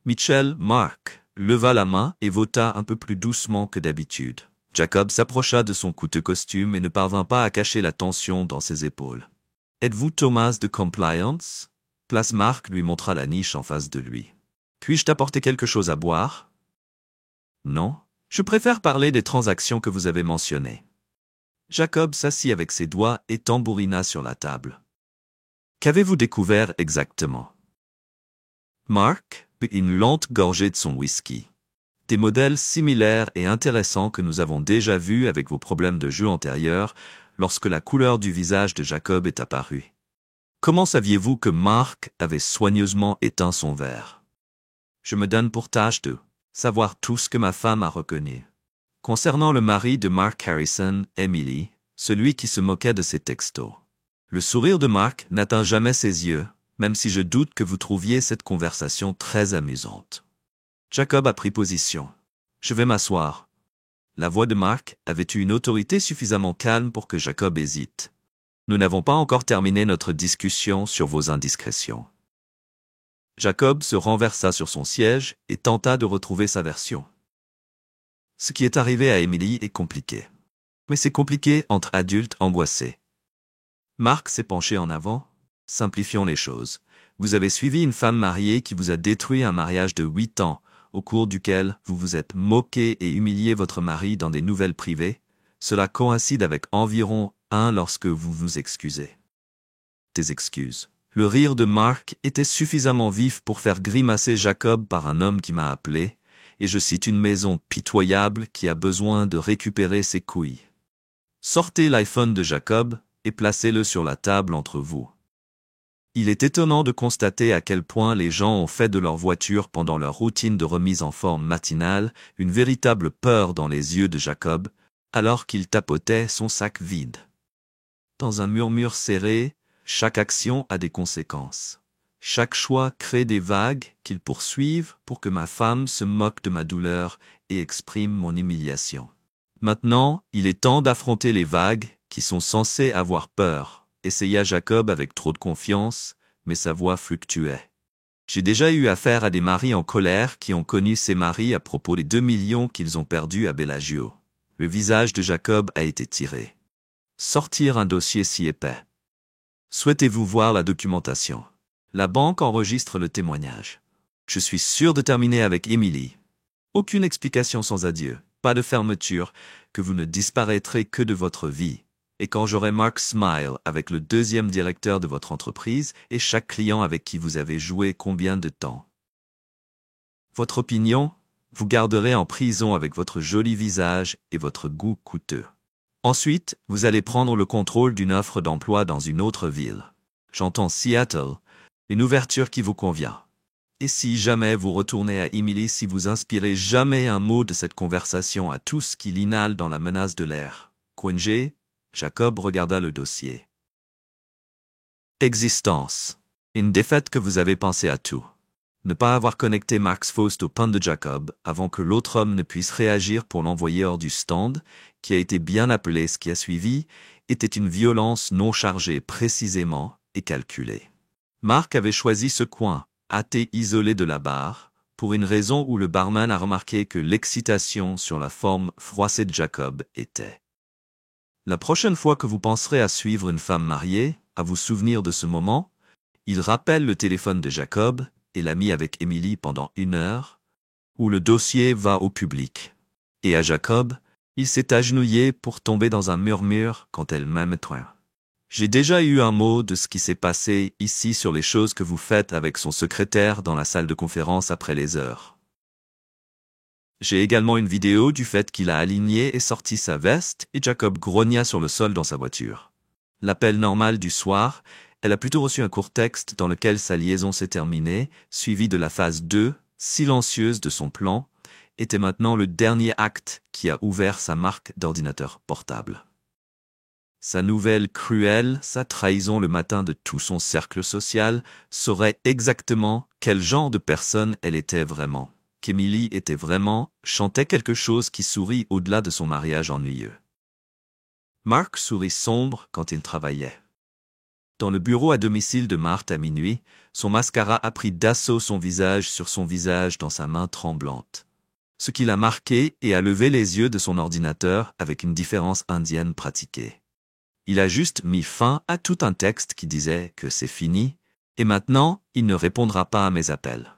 Mitchell Mark leva la main et vota un peu plus doucement que d'habitude. Jacob s'approcha de son coûteux costume et ne parvint pas à cacher la tension dans ses épaules. « Êtes-vous Thomas de Compliance ?» Place Mark lui montra la niche en face de lui. « Puis-je t'apporter quelque chose à boire ?»« Non, je préfère parler des transactions que vous avez mentionnées. » Jacob s'assit avec ses doigts et tambourina sur la table. « Qu'avez-vous découvert exactement ?» Mark put une lente gorgée de son whisky. « Des modèles similaires et intéressants que nous avons déjà vus avec vos problèmes de jeu antérieurs lorsque la couleur du visage de Jacob est apparue. Comment saviez-vous que Mark avait soigneusement éteint son verre? Je me donne pour tâche de savoir tout ce que ma femme a reconnu. Concernant le mari de Mark Harrison, Emily, celui qui se moquait de ses textos. Le sourire de Mark n'atteint jamais ses yeux, même si je doute que vous trouviez cette conversation très amusante. Jacob a pris position. Je vais m'asseoir. La voix de Mark avait eu une autorité suffisamment calme pour que Jacob hésite. Nous n'avons pas encore terminé notre discussion sur vos indiscrétions. Jacob se renversa sur son siège et tenta de retrouver sa version. Ce qui est arrivé à Emily est compliqué. Mais c'est compliqué entre adultes angoissés. Mark s'est penché en avant. Simplifions les choses. Vous avez suivi une femme mariée qui vous a détruit un mariage de 8 ans, au cours duquel vous vous êtes moqué et humilié votre mari dans des nouvelles privées. Cela coïncide avec environ 1 lorsque vous vous excusez. Des excuses. Le rire de Mark était suffisamment vif pour faire grimacer Jacob par un homme qui m'a appelé, et je cite une maison pitoyable qui a besoin de récupérer ses couilles. Sortez l'iPhone de Jacob et placez-le sur la table entre vous. Il est étonnant de constater à quel point les gens ont fait de leur voiture pendant leur routine de remise en forme matinale une véritable peur dans les yeux de Jacob, alors qu'il tapotait son sac vide. Dans un murmure serré, chaque action a des conséquences. Chaque choix crée des vagues qu'ils poursuivent pour que ma femme se moque de ma douleur et exprime mon humiliation. Maintenant, il est temps d'affronter les vagues qui sont censées avoir peur. Essaya Jacob avec trop de confiance, mais sa voix fluctuait. J'ai déjà eu affaire à des maris en colère qui ont connu ces maris à propos des 2 millions qu'ils ont perdus à Bellagio. Le visage de Jacob a été tiré. Sortir un dossier si épais. Souhaitez-vous voir la documentation? La banque enregistre le témoignage. Je suis sûr de terminer avec Emily. Aucune explication sans adieu, pas de fermeture, que vous ne disparaîtrez que de votre vie. Et quand j'aurai Mark Smile avec le 2e directeur de votre entreprise et chaque client avec qui vous avez joué combien de temps? Votre opinion, vous garderez en prison avec votre joli visage et votre goût coûteux. Ensuite, vous allez prendre le contrôle d'une offre d'emploi dans une autre ville. J'entends Seattle, une ouverture qui vous convient. Et si jamais vous retournez à Emily, si vous inspirez jamais un mot de cette conversation à tous qui l'inhalent dans la menace de l'air. Quenché, Jacob regarda le dossier. Existence. Une défaite que vous avez pensé à tout. Ne pas avoir connecté Max Faust au pain de Jacob avant que l'autre homme ne puisse réagir pour l'envoyer hors du stand, qui a été bien appelé ce qui a suivi, était une violence non chargée précisément et calculée. Mark avait choisi ce coin, athée isolé de la bar, pour une raison où le barman a remarqué que l'excitation sur la forme froissée de Jacob était. La prochaine fois que vous penserez à suivre une femme mariée, à vous souvenir de ce moment, il rappelle le téléphone de Jacob et l'a mis avec Emily pendant 1 heure, où le dossier va au public. Et à Jacob, il s'est agenouillé pour tomber dans un murmure quand elle m'aime toi. J'ai déjà eu un mot de ce qui s'est passé ici sur les choses que vous faites avec son secrétaire dans la salle de conférence après les heures. J'ai également une vidéo du fait qu'il a aligné et sorti sa veste et Jacob grogna sur le sol dans sa voiture. L'appel normal du soir, elle a plutôt reçu un court texte dans lequel sa liaison s'est terminée, suivi de la phase 2, silencieuse de son plan, était maintenant le dernier acte qui a ouvert sa marque d'ordinateur portable. Sa nouvelle cruelle, sa trahison le matin de tout son cercle social, saurait exactement quel genre de personne elle était vraiment. Qu'Emily était vraiment, chantait quelque chose qui sourit au-delà de son mariage ennuyeux. Mark sourit sombre quand il travaillait. Dans le bureau à domicile de Marthe à minuit, son mascara a pris d'assaut son visage sur son visage dans sa main tremblante. Ce qui l'a marqué et a levé les yeux de son ordinateur avec une différence indienne pratiquée. Il a juste mis fin à tout un texte qui disait que c'est fini, et maintenant, il ne répondra pas à mes appels.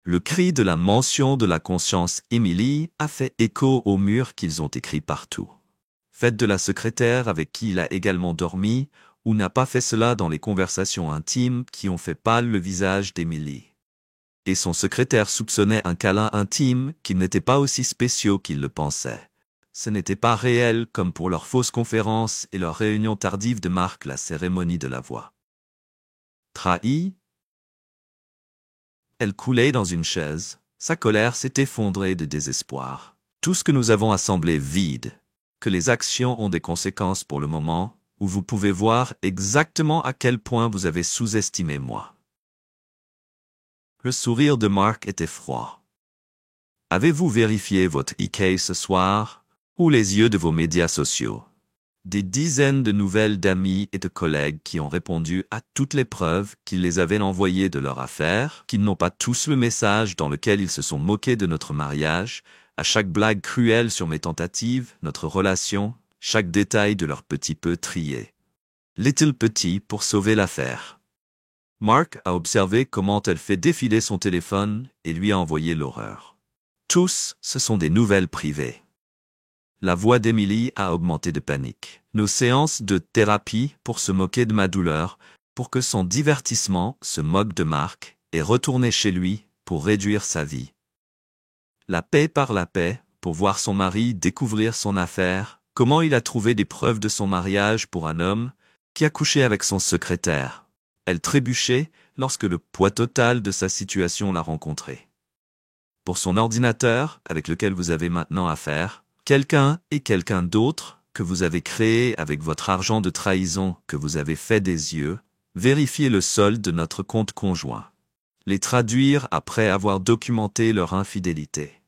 Le cri de la mention de la conscience Emily a fait écho aux murs qu'ils ont écrits partout. Faites de la secrétaire avec qui il a également dormi, ou n'a pas fait cela dans les conversations intimes qui ont fait pâle le visage d'Emily. Et son secrétaire soupçonnait un câlin intime qui n'était pas aussi spéciaux qu'il le pensait. Ce n'était pas réel comme pour leurs fausses conférences et leur réunion tardive de Mark la cérémonie de la voix. Trahi? Elle coulait dans une chaise, sa colère s'est effondrée de désespoir. Tout ce que nous avons a semblé vide, que les actions ont des conséquences pour le moment, où vous pouvez voir exactement à quel point vous avez sous-estimé moi. Le sourire de Mark était froid. Avez-vous vérifié votre e-key ce soir, ou les yeux de vos médias sociaux? Des dizaines de nouvelles d'amis et de collègues qui ont répondu à toutes les preuves qu'ils les avaient envoyées de leur affaire, qu'ils n'ont pas tous le message dans lequel ils se sont moqués de notre mariage, à chaque blague cruelle sur mes tentatives, notre relation, chaque détail de leur petit peu trié. Little Petit pour sauver l'affaire. Mark a observé comment elle fait défiler son téléphone et lui a envoyé l'horreur. Tous, ce sont des nouvelles privées. La voix d'Emily a augmenté de panique. Nos séances de thérapie pour se moquer de ma douleur, pour que son divertissement se moque de Mark, et retourner chez lui pour réduire sa vie. La paix par la paix, pour voir son mari découvrir son affaire, comment il a trouvé des preuves de son mariage pour un homme qui a couché avec son secrétaire. Elle trébuchait lorsque le poids total de sa situation l'a rencontrée. Pour son ordinateur, avec lequel vous avez maintenant affaire, quelqu'un et quelqu'un d'autre que vous avez créé avec votre argent de trahison que vous avez fait des yeux, vérifiez le solde de notre compte conjoint. Les traduire après avoir documenté leur infidélité.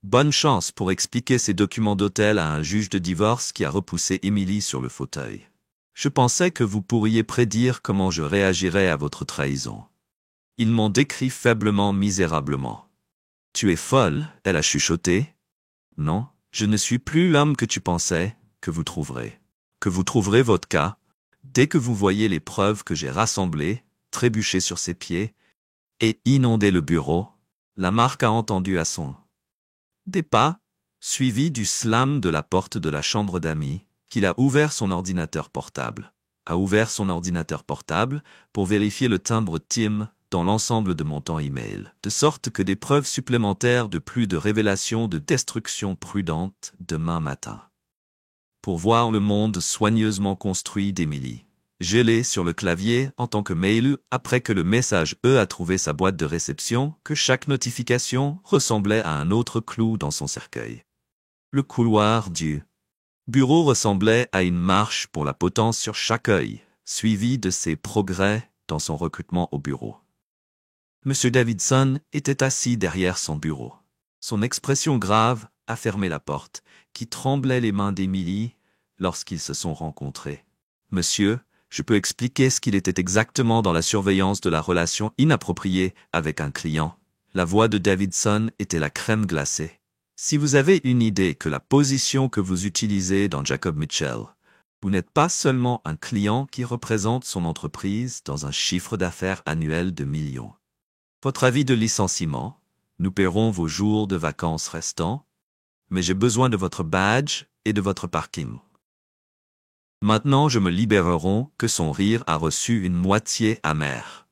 Bonne chance pour expliquer ces documents d'hôtel à un juge de divorce qui a repoussé Emily sur le fauteuil. Je pensais que vous pourriez prédire comment je réagirais à votre trahison. Ils m'ont décrit faiblement, misérablement. Tu es folle, elle a chuchoté. Non, je ne suis plus l'homme que tu pensais, que vous trouverez. Que vous trouverez votre cas, dès que vous voyez les preuves que j'ai rassemblées, trébucher sur ses pieds, et inonder le bureau. La Marque a entendu à son des pas, suivi du slam de la porte de la chambre d'amis, qu'il a ouvert son ordinateur portable. A ouvert son ordinateur portable pour vérifier le timbre Tim dans l'ensemble de mon temps email, de sorte que des preuves supplémentaires de plus de révélations de destruction prudente demain matin. Pour voir le monde soigneusement construit d'Emily. Gelé sur le clavier en tant que mail après que le message a trouvé sa boîte de réception, que chaque notification ressemblait à un autre clou dans son cercueil. Le couloir du bureau ressemblait à une marche pour la potence sur chaque œil, suivi de ses progrès dans son recrutement au bureau. M. Davidson était assis derrière son bureau. Son expression grave a fermé la porte, qui tremblait les mains d'Emily lorsqu'ils se sont rencontrés. « Monsieur, je peux expliquer ce qu'il était exactement dans la surveillance de la relation inappropriée avec un client. » La voix de Davidson était la crème glacée. Si vous avez une idée que la position que vous utilisez dans Jacob Mitchell, vous n'êtes pas seulement un client qui représente son entreprise dans un chiffre d'affaires annuel de millions. Votre avis de licenciement, nous paierons vos jours de vacances restants, mais j'ai besoin de votre badge et de votre parking. Maintenant je me libérerons que son rire a reçu une moitié amère.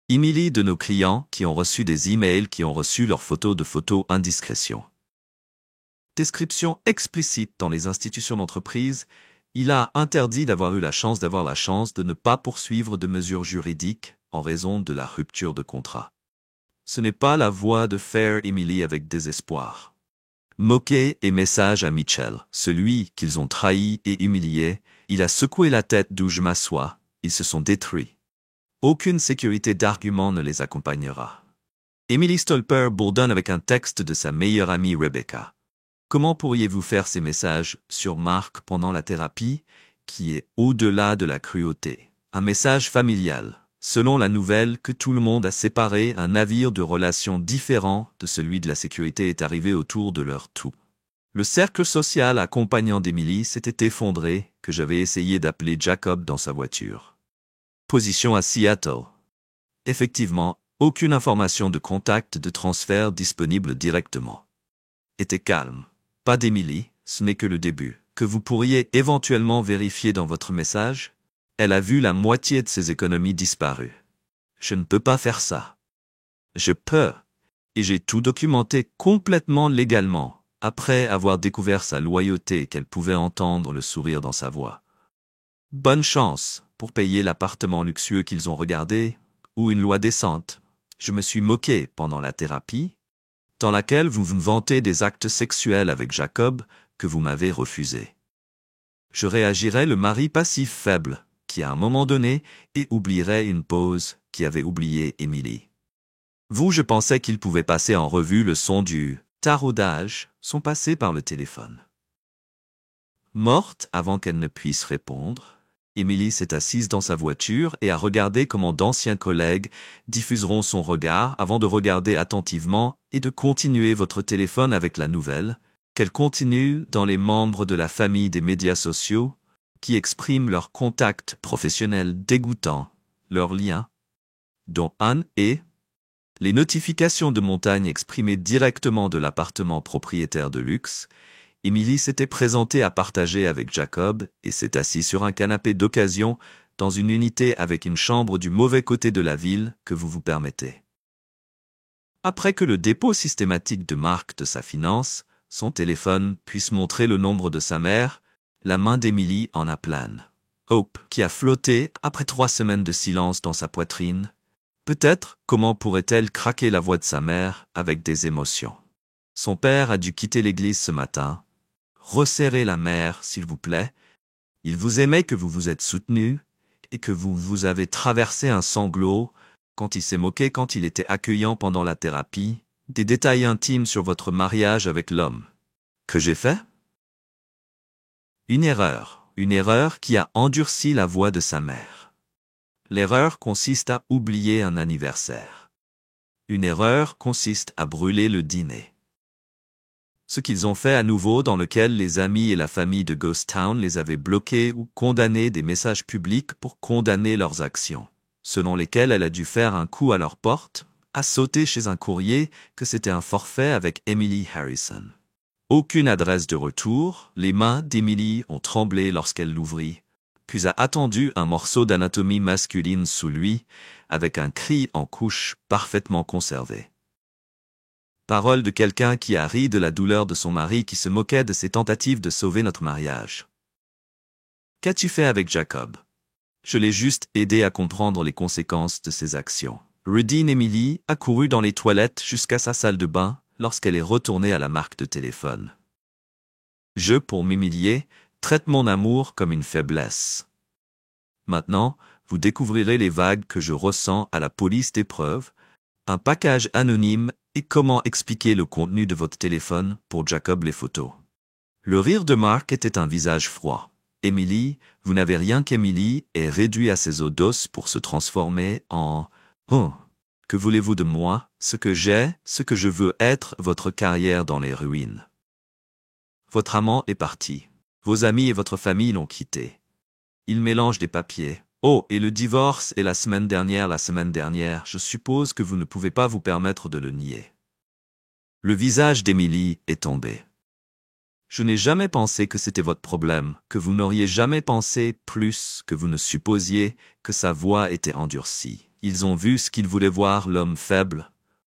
Emily de nos clients qui ont reçu des emails qui ont reçu leurs photos de photos indiscrétion. Description explicite dans les institutions d'entreprise, il a interdit d'avoir eu la chance de ne pas poursuivre de mesures juridiques en raison de la rupture de contrat. Ce n'est pas la voix de Fair Emily avec désespoir. Moqué et message à Mitchell, celui qu'ils ont trahi et humilié, il a secoué la tête d'où je m'assois, ils se sont détruits. Aucune sécurité d'argument ne les accompagnera. Emily Stolper bourdonne avec un texte de sa meilleure amie Rebecca. Comment pourriez-vous faire ces messages sur Mark pendant la thérapie, qui est au-delà de la cruauté? Un message familial. Selon la nouvelle que tout le monde a séparé, un navire de relations différent de celui de la sécurité est arrivé autour de leur tout. Le cercle social accompagnant d'Emily s'était effondré, que j'avais essayé d'appeler Jacob dans sa voiture. Position à Seattle. Effectivement, aucune information de contact de transfert disponible directement. Était calme. Pas d'Emily, ce n'est que le début. Que vous pourriez éventuellement vérifier dans votre message? Elle a vu la moitié de ses économies disparues. Je ne peux pas faire ça. Je peux. Et j'ai tout documenté complètement légalement, après avoir découvert sa loyauté et qu'elle pouvait entendre le sourire dans sa voix. Bonne chance pour payer l'appartement luxueux qu'ils ont regardé, ou une loi décente. Je me suis moqué pendant la thérapie, dans laquelle vous vous vantez des actes sexuels avec Jacob que vous m'avez refusés. Je réagirais le mari passif faible, qui à un moment donné, et oublierait une pause qui avait oublié Emily. Vous, je pensais qu'il pouvait passer en revue le son du taraudage, son passé par le téléphone. Morte avant qu'elle ne puisse répondre, Emily s'est assise dans sa voiture et a regardé comment d'anciens collègues diffuseront son regard avant de regarder attentivement et de continuer votre téléphone avec la nouvelle, qu'elle continue dans les membres de la famille des médias sociaux qui expriment leurs contacts professionnels dégoûtants, leurs liens, dont Anne et les notifications de montagne exprimées directement de l'appartement propriétaire de luxe. Emily s'était présentée à partager avec Jacob et s'est assise sur un canapé d'occasion dans une unité avec une chambre du mauvais côté de la ville que vous vous permettez. Après que le dépôt systématique de marque de sa finance, son téléphone puisse montrer le nombre de sa mère, la main d'Emily en aplane. Hope, qui a flotté après 3 semaines de silence dans sa poitrine. Peut-être comment pourrait-elle craquer la voix de sa mère avec des émotions. Son père a dû quitter l'église ce matin. Resserrez la mère, s'il vous plaît. Il vous aimait que vous vous êtes soutenu et que vous avez traversé un sanglot quand il s'est moqué quand il était accueillant pendant la thérapie, des détails intimes sur votre mariage avec l'homme. Que j'ai fait? Une erreur qui a endurci la voix de sa mère. L'erreur consiste à oublier un anniversaire. Une erreur consiste à brûler le dîner. Ce qu'ils ont fait à nouveau dans lequel les amis et la famille de Ghost Town les avaient bloqués ou condamnés des messages publics pour condamner leurs actions, selon lesquels elle a dû faire un coup à leur porte, a sauté chez un courrier que c'était un forfait avec Emily Harrison. Aucune adresse de retour, les mains d'Emily ont tremblé lorsqu'elle l'ouvrit, puis a attendu un morceau d'anatomie masculine sous lui, avec un cri en couche parfaitement conservé. Parole de quelqu'un qui a ri de la douleur de son mari qui se moquait de ses tentatives de sauver notre mariage. Qu'as-tu fait avec Jacob? Je l'ai juste aidé à comprendre les conséquences de ses actions. Rudine Emily a couru dans les toilettes jusqu'à sa salle de bain lorsqu'elle est retournée à la marque de téléphone. Je, pour m'humilier, traite mon amour comme une faiblesse. Maintenant, vous découvrirez les vagues que je ressens à la police d'épreuves, un package anonyme et comment expliquer le contenu de votre téléphone pour Jacob les photos. Le rire de Mark était un visage froid. Emily, vous n'avez rien qu'Emily est réduit à ses os d'os pour se transformer en « Oh, que voulez-vous de moi, ce que j'ai, ce que je veux être, votre carrière dans les ruines. » Votre amant est parti. Vos amis et votre famille l'ont quitté. Il mélange des papiers. Oh, et le divorce est la semaine dernière, je suppose que vous ne pouvez pas vous permettre de le nier. Le visage d'Emily est tombé. Je n'ai jamais pensé que c'était votre problème, que vous n'auriez jamais pensé plus que vous ne supposiez que sa voix était endurcie. Ils ont vu ce qu'ils voulaient voir, l'homme faible,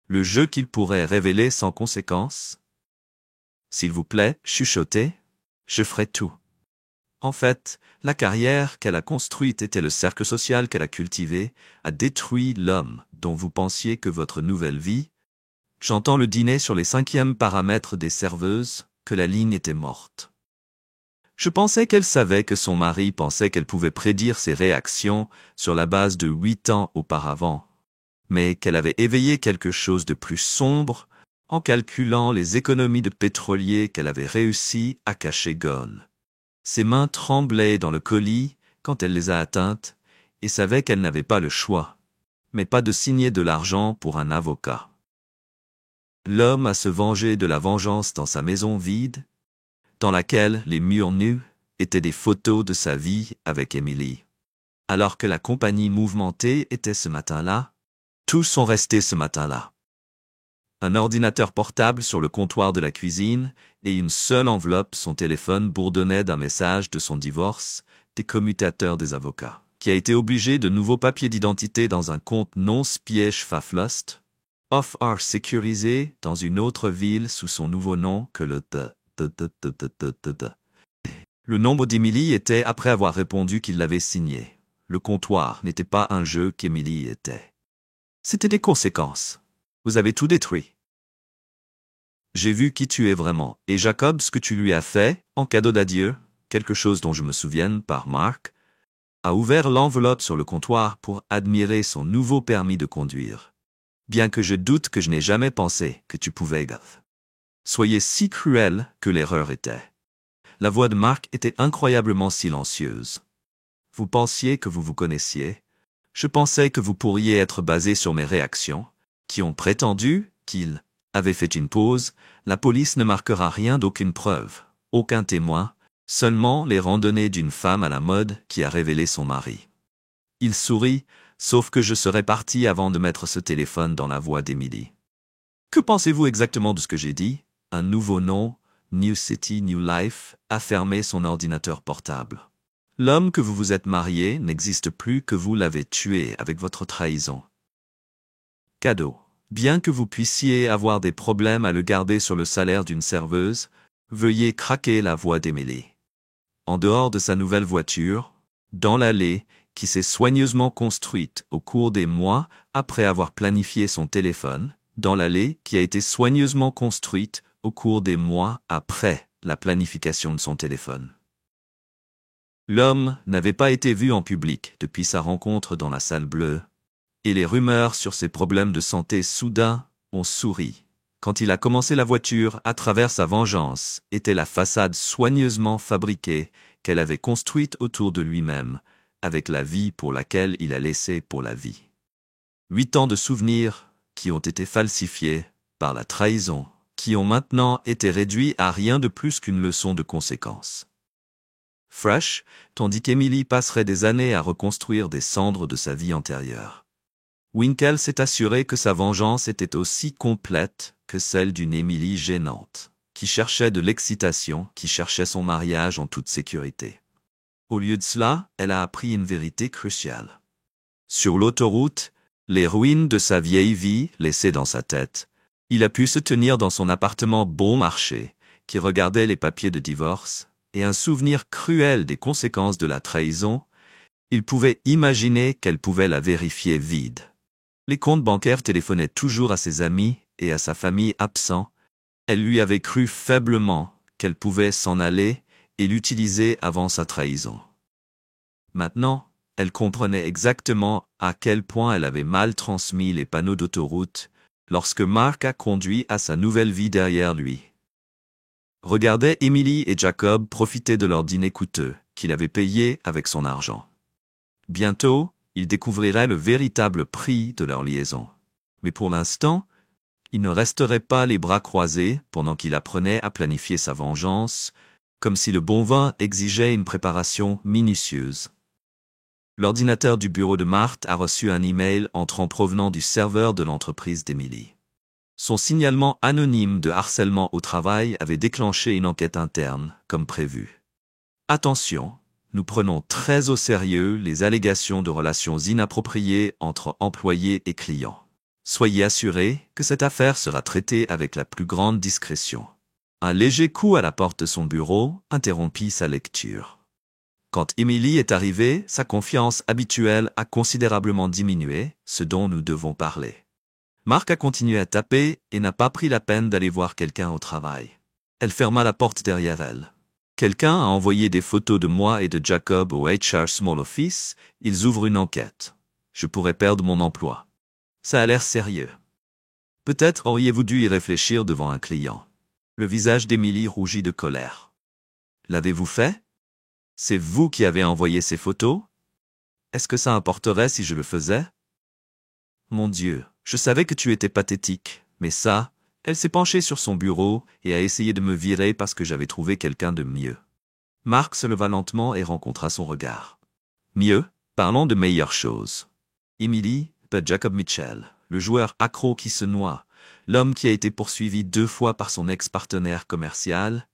le jeu qu'il pourrait révéler sans conséquence. S'il vous plaît, chuchotez, je ferai tout. En fait, la carrière qu'elle a construite était le cercle social qu'elle a cultivé, a détruit l'homme dont vous pensiez que votre nouvelle vie, J'entends le dîner sur les 5e paramètres des serveuses, que la ligne était morte. Je pensais qu'elle savait que son mari pensait qu'elle pouvait prédire ses réactions sur la base de 8 ans auparavant, mais qu'elle avait éveillé quelque chose de plus sombre en calculant les économies de pétrolier qu'elle avait réussi à cacher Gone. Ses mains tremblaient dans le colis quand elle les a atteintes et savait qu'elle n'avait pas le choix, mais pas de signer de l'argent pour un avocat. L'homme a se venger de la vengeance dans sa maison vide, dans laquelle les murs nus étaient des photos de sa vie avec Emily. Alors que la compagnie mouvementée était ce matin-là, tous sont restés ce matin-là. Un ordinateur portable sur le comptoir de la cuisine et une seule enveloppe, son téléphone bourdonnait d'un message de son divorce, des commutateurs des avocats, qui a été obligé de nouveaux papiers d'identité dans un compte non spiège Faflost, off-are sécurisé dans une autre ville sous son nouveau nom que le Le nombre d'Emily était après avoir répondu qu'il l'avait signé. Le comptoir n'était pas un jeu qu'Emily était. C'était des conséquences. Vous avez tout détruit. J'ai vu qui tu es vraiment, et Jacob ce que tu lui as fait, en cadeau d'adieu, quelque chose dont je me souvienne par Mark, a ouvert l'enveloppe sur le comptoir pour admirer son nouveau permis de conduire. Bien que je doute que je n'ai jamais pensé que tu pouvais, Gath. Soyez si cruel que l'erreur était. La voix de Mark était incroyablement silencieuse. Vous pensiez que vous vous connaissiez. Je pensais que vous pourriez être basé sur mes réactions, qui ont prétendu qu'il avait fait une pause. La police ne marquera rien d'aucune preuve, aucun témoin, seulement les randonnées d'une femme à la mode qui a révélé son mari. Il sourit, sauf que je serais parti avant de mettre ce téléphone dans la voix d'Emily. Que pensez-vous exactement de ce que j'ai dit? Un nouveau nom, New City, New Life, a fermé son ordinateur portable. L'homme que vous vous êtes marié n'existe plus que vous l'avez tué avec votre trahison. Cadeau. Bien que vous puissiez avoir des problèmes à le garder sur le salaire d'une serveuse, veuillez craquer la voix d'Emily. En dehors de sa nouvelle voiture, dans l'allée, qui s'est soigneusement construite au cours des mois après avoir planifié son téléphone, dans l'allée qui a été soigneusement construite au cours des mois après la planification de son téléphone. L'homme n'avait pas été vu en public depuis sa rencontre dans la salle bleue, et les rumeurs sur ses problèmes de santé soudain ont souri. Quand il a commencé la voiture à travers sa vengeance, était la façade soigneusement fabriquée qu'elle avait construite autour de lui-même, avec la vie pour laquelle il a laissé pour la vie. 8 ans de souvenirs qui ont été falsifiés par la trahison, qui ont maintenant été réduits à rien de plus qu'une leçon de conséquence. Fresh, tandis qu'Emily passerait des années à reconstruire des cendres de sa vie antérieure. Winkle s'est assuré que sa vengeance était aussi complète que celle d'une Emily gênante, qui cherchait de l'excitation, qui cherchait son mariage en toute sécurité. Au lieu de cela, elle a appris une vérité cruciale. Sur l'autoroute, les ruines de sa vieille vie laissées dans sa tête, il a pu se tenir dans son appartement bon marché, qui regardait les papiers de divorce, et un souvenir cruel des conséquences de la trahison, il pouvait imaginer qu'elle pouvait la vérifier vide. Les comptes bancaires téléphonaient toujours à ses amis et à sa famille absents. Elle lui avait cru faiblement qu'elle pouvait s'en aller et l'utiliser avant sa trahison. Maintenant, elle comprenait exactement à quel point elle avait mal transmis les panneaux d'autoroute lorsque Mark a conduit à sa nouvelle vie derrière lui. Regardait Emily et Jacob profiter de leur dîner coûteux, qu'il avait payé avec son argent. Bientôt, ils découvriraient le véritable prix de leur liaison. Mais pour l'instant, il ne resterait pas les bras croisés pendant qu'il apprenait à planifier sa vengeance, comme si le bon vin exigeait une préparation minutieuse. L'ordinateur du bureau de Marthe a reçu un email entrant provenant du serveur de l'entreprise d'Emily. Son signalement anonyme de harcèlement au travail avait déclenché une enquête interne, comme prévu. Attention, nous prenons très au sérieux les allégations de relations inappropriées entre employés et clients. Soyez assurés que cette affaire sera traitée avec la plus grande discrétion. Un léger coup à la porte de son bureau interrompit sa lecture. Quand Emily est arrivée, sa confiance habituelle a considérablement diminué, ce dont nous devons parler. Marc a continué à taper et n'a pas pris la peine d'aller voir quelqu'un au travail. Elle ferma la porte derrière elle. Quelqu'un a envoyé des photos de moi et de Jacob au HR Small Office, ils ouvrent une enquête. Je pourrais perdre mon emploi. Ça a l'air sérieux. Peut-être auriez-vous dû y réfléchir devant un client. Le visage d'Émilie rougit de colère. L'avez-vous fait? C'est vous qui avez envoyé ces photos? Est-ce que ça importerait si je le faisais? Mon Dieu, je savais que tu étais pathétique, mais ça, elle s'est penchée sur son bureau et a essayé de me virer parce que j'avais trouvé quelqu'un de mieux. Marc se leva lentement et rencontra son regard. Mieux, parlons de meilleures choses. Émilie, Jacob Mitchell, le joueur accro qui se noie, l'homme qui a été poursuivi 2 fois par son ex-partenaire commercial,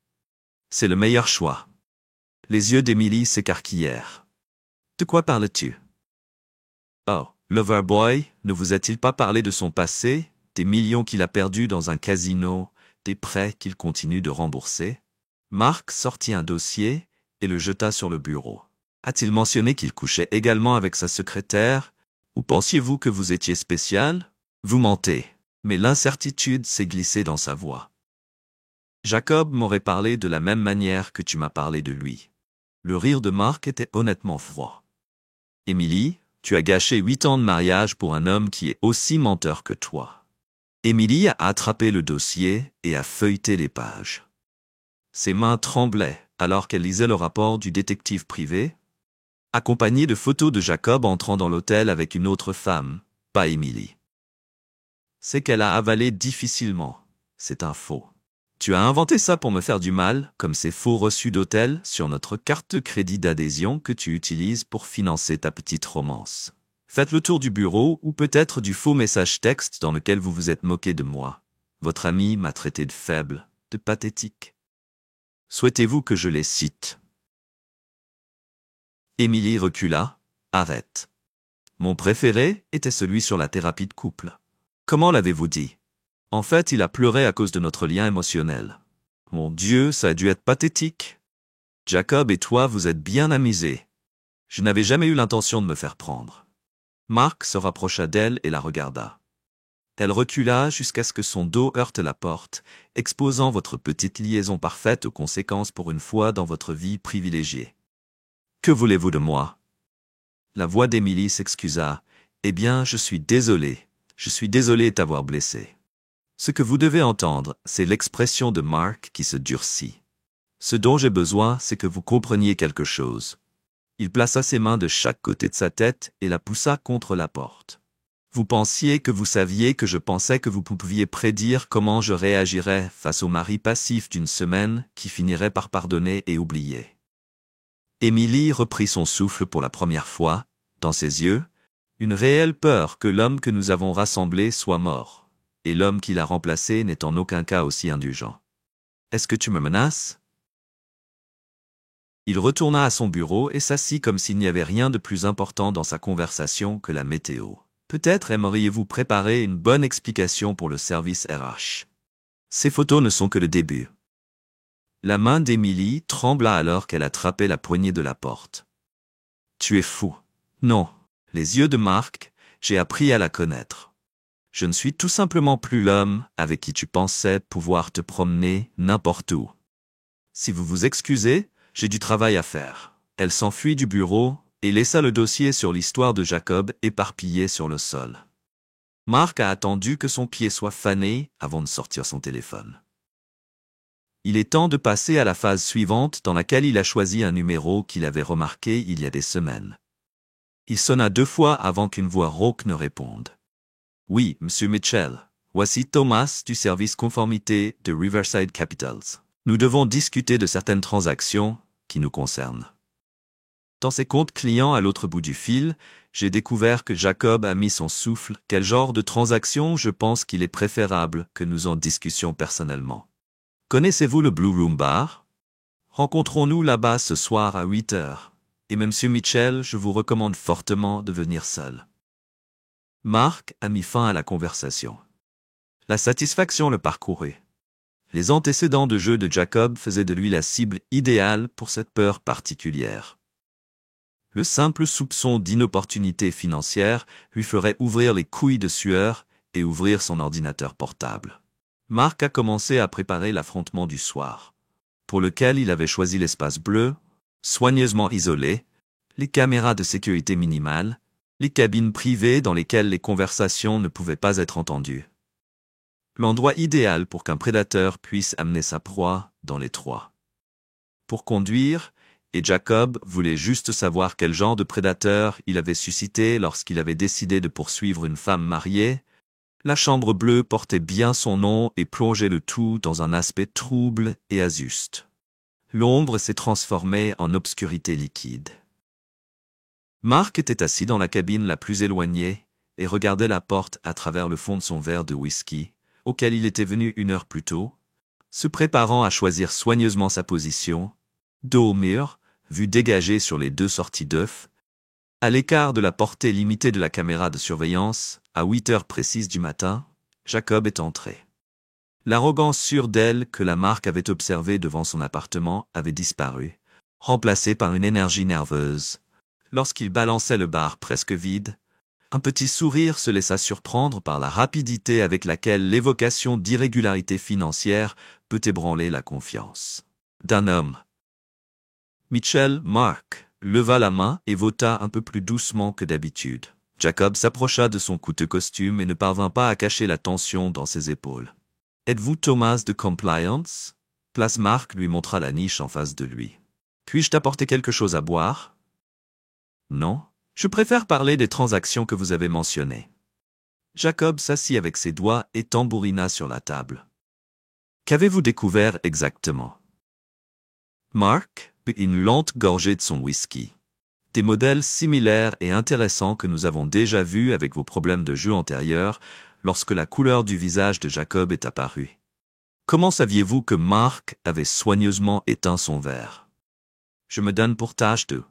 c'est le meilleur choix. Les yeux d'Émilie s'écarquillèrent. De quoi parles-tu? Oh, Loverboy, ne vous a-t-il pas parlé de son passé, des millions qu'il a perdus dans un casino, des prêts qu'il continue de rembourser? Marc sortit un dossier et le jeta sur le bureau. A-t-il mentionné qu'il couchait également avec sa secrétaire? Ou pensiez-vous que vous étiez spécial? Vous mentez. Mais l'incertitude s'est glissée dans sa voix. Jacob m'aurait parlé de la même manière que tu m'as parlé de lui. Le rire de Marc était honnêtement froid. Émilie, tu as gâché 8 ans de mariage pour un homme qui est aussi menteur que toi. Émilie a attrapé le dossier et a feuilleté les pages. Ses mains tremblaient alors qu'elle lisait le rapport du détective privé, accompagné de photos de Jacob entrant dans l'hôtel avec une autre femme, pas Émilie. C'est qu'elle a avalé difficilement. C'est un faux. Tu as inventé ça pour me faire du mal, comme ces faux reçus d'hôtel sur notre carte de crédit d'adhésion que tu utilises pour financer ta petite romance. Faites le tour du bureau ou peut-être du faux message texte dans lequel vous vous êtes moqué de moi. Votre ami m'a traité de faible, de pathétique. Souhaitez-vous que je les cite? Émilie recula. Arrête. Mon préféré était celui sur la thérapie de couple. Comment l'avez-vous dit? En fait, il a pleuré à cause de notre lien émotionnel. Mon Dieu, ça a dû être pathétique. Jacob et toi, vous êtes bien amusés. Je n'avais jamais eu l'intention de me faire prendre. Marc se rapprocha d'elle et la regarda. Elle recula jusqu'à ce que son dos heurte la porte, exposant votre petite liaison parfaite aux conséquences pour une fois dans votre vie privilégiée. Que voulez-vous de moi? La voix d'Émilie s'excusa. Eh bien, je suis désolé de t'avoir blessé. Ce que vous devez entendre, c'est l'expression de Marc qui se durcit. Ce dont j'ai besoin, c'est que vous compreniez quelque chose. Il plaça ses mains de chaque côté de sa tête et la poussa contre la porte. Vous pensiez que vous saviez que je pensais que vous pouviez prédire comment je réagirais face au mari passif d'une semaine qui finirait par pardonner et oublier. Émilie reprit son souffle pour la première fois, dans ses yeux, une réelle peur que l'homme que nous avons rassemblé soit mort. Et l'homme qui l'a remplacé n'est en aucun cas aussi indulgent. Est-ce que tu me menaces? Il retourna à son bureau et s'assit comme s'il n'y avait rien de plus important dans sa conversation que la météo. Peut-être aimeriez-vous préparer une bonne explication pour le service RH. Ces photos ne sont que le début. La main d'Émilie trembla alors qu'elle attrapait la poignée de la porte. Tu es fou. Non. Les yeux de Marc, j'ai appris à la connaître. Je ne suis tout simplement plus l'homme avec qui tu pensais pouvoir te promener n'importe où. Si vous vous excusez, j'ai du travail à faire. Elle s'enfuit du bureau et laissa le dossier sur l'histoire de Jacob éparpillé sur le sol. Marc a attendu que son pied soit fané avant de sortir son téléphone. Il est temps de passer à la phase suivante dans laquelle il a choisi un numéro qu'il avait remarqué il y a des semaines. Il sonna 2 fois avant qu'une voix rauque ne réponde. Oui, Monsieur Mitchell. Voici Thomas du service conformité de Riverside Capitals. Nous devons discuter de certaines transactions qui nous concernent. Dans ses comptes clients à l'autre bout du fil, j'ai découvert que Jacob a mis son souffle. Quel genre de transaction je pense qu'il est préférable que nous en discussions personnellement. Connaissez-vous le Blue Room Bar? Rencontrons-nous là-bas ce soir à 8 heures. Et Monsieur Mitchell, je vous recommande fortement de venir seul. Marc a mis fin à la conversation. La satisfaction le parcourait. Les antécédents de jeu de Jacob faisaient de lui la cible idéale pour cette peur particulière. Le simple soupçon d'inopportunité financière lui ferait ouvrir les couilles de sueur et ouvrir son ordinateur portable. Mark a commencé à préparer l'affrontement du soir, pour lequel il avait choisi l'espace bleu, soigneusement isolé, les caméras de sécurité minimales, les cabines privées dans lesquelles les conversations ne pouvaient pas être entendues. L'endroit idéal pour qu'un prédateur puisse amener sa proie dans l'étroit. Pour conduire, et Jacob voulait juste savoir quel genre de prédateur il avait suscité lorsqu'il avait décidé de poursuivre une femme mariée, la chambre bleue portait bien son nom et plongeait le tout dans un aspect trouble et azuste. L'ombre s'est transformée en obscurité liquide. Mark était assis dans la cabine la plus éloignée et regardait la porte à travers le fond de son verre de whisky, auquel il était venu 1 heure plus tôt, se préparant à choisir soigneusement sa position, dos au mur, vue dégagée sur les 2 sorties d'œufs, à l'écart de la portée limitée de la caméra de surveillance, à 8 heures précises du matin, Jacob est entré. L'arrogance sûre d'elle que la Mark avait observée devant son appartement avait disparu, remplacée par une énergie nerveuse. Lorsqu'il balançait le bar presque vide, un petit sourire se laissa surprendre par la rapidité avec laquelle l'évocation d'irrégularités financières peut ébranler la confiance d'un homme. Mitchell Mark leva la main et vota un peu plus doucement que d'habitude. Jacob s'approcha de son coûteux costume et ne parvint pas à cacher la tension dans ses épaules. « Êtes-vous Thomas de Compliance ?» Place Mark lui montra la niche en face de lui. « Puis-je t'apporter quelque chose à boire ?» « Non, je préfère parler des transactions que vous avez mentionnées. » Jacob s'assit avec ses doigts et tambourina sur la table. « Qu'avez-vous découvert exactement ?» Mark but une lente gorgée de son whisky. « Des modèles similaires et intéressants que nous avons déjà vus avec vos problèmes de jeu antérieurs lorsque la couleur du visage de Jacob est apparue. Comment saviez-vous que Mark avait soigneusement éteint son verre ? Je me donne pour tâche de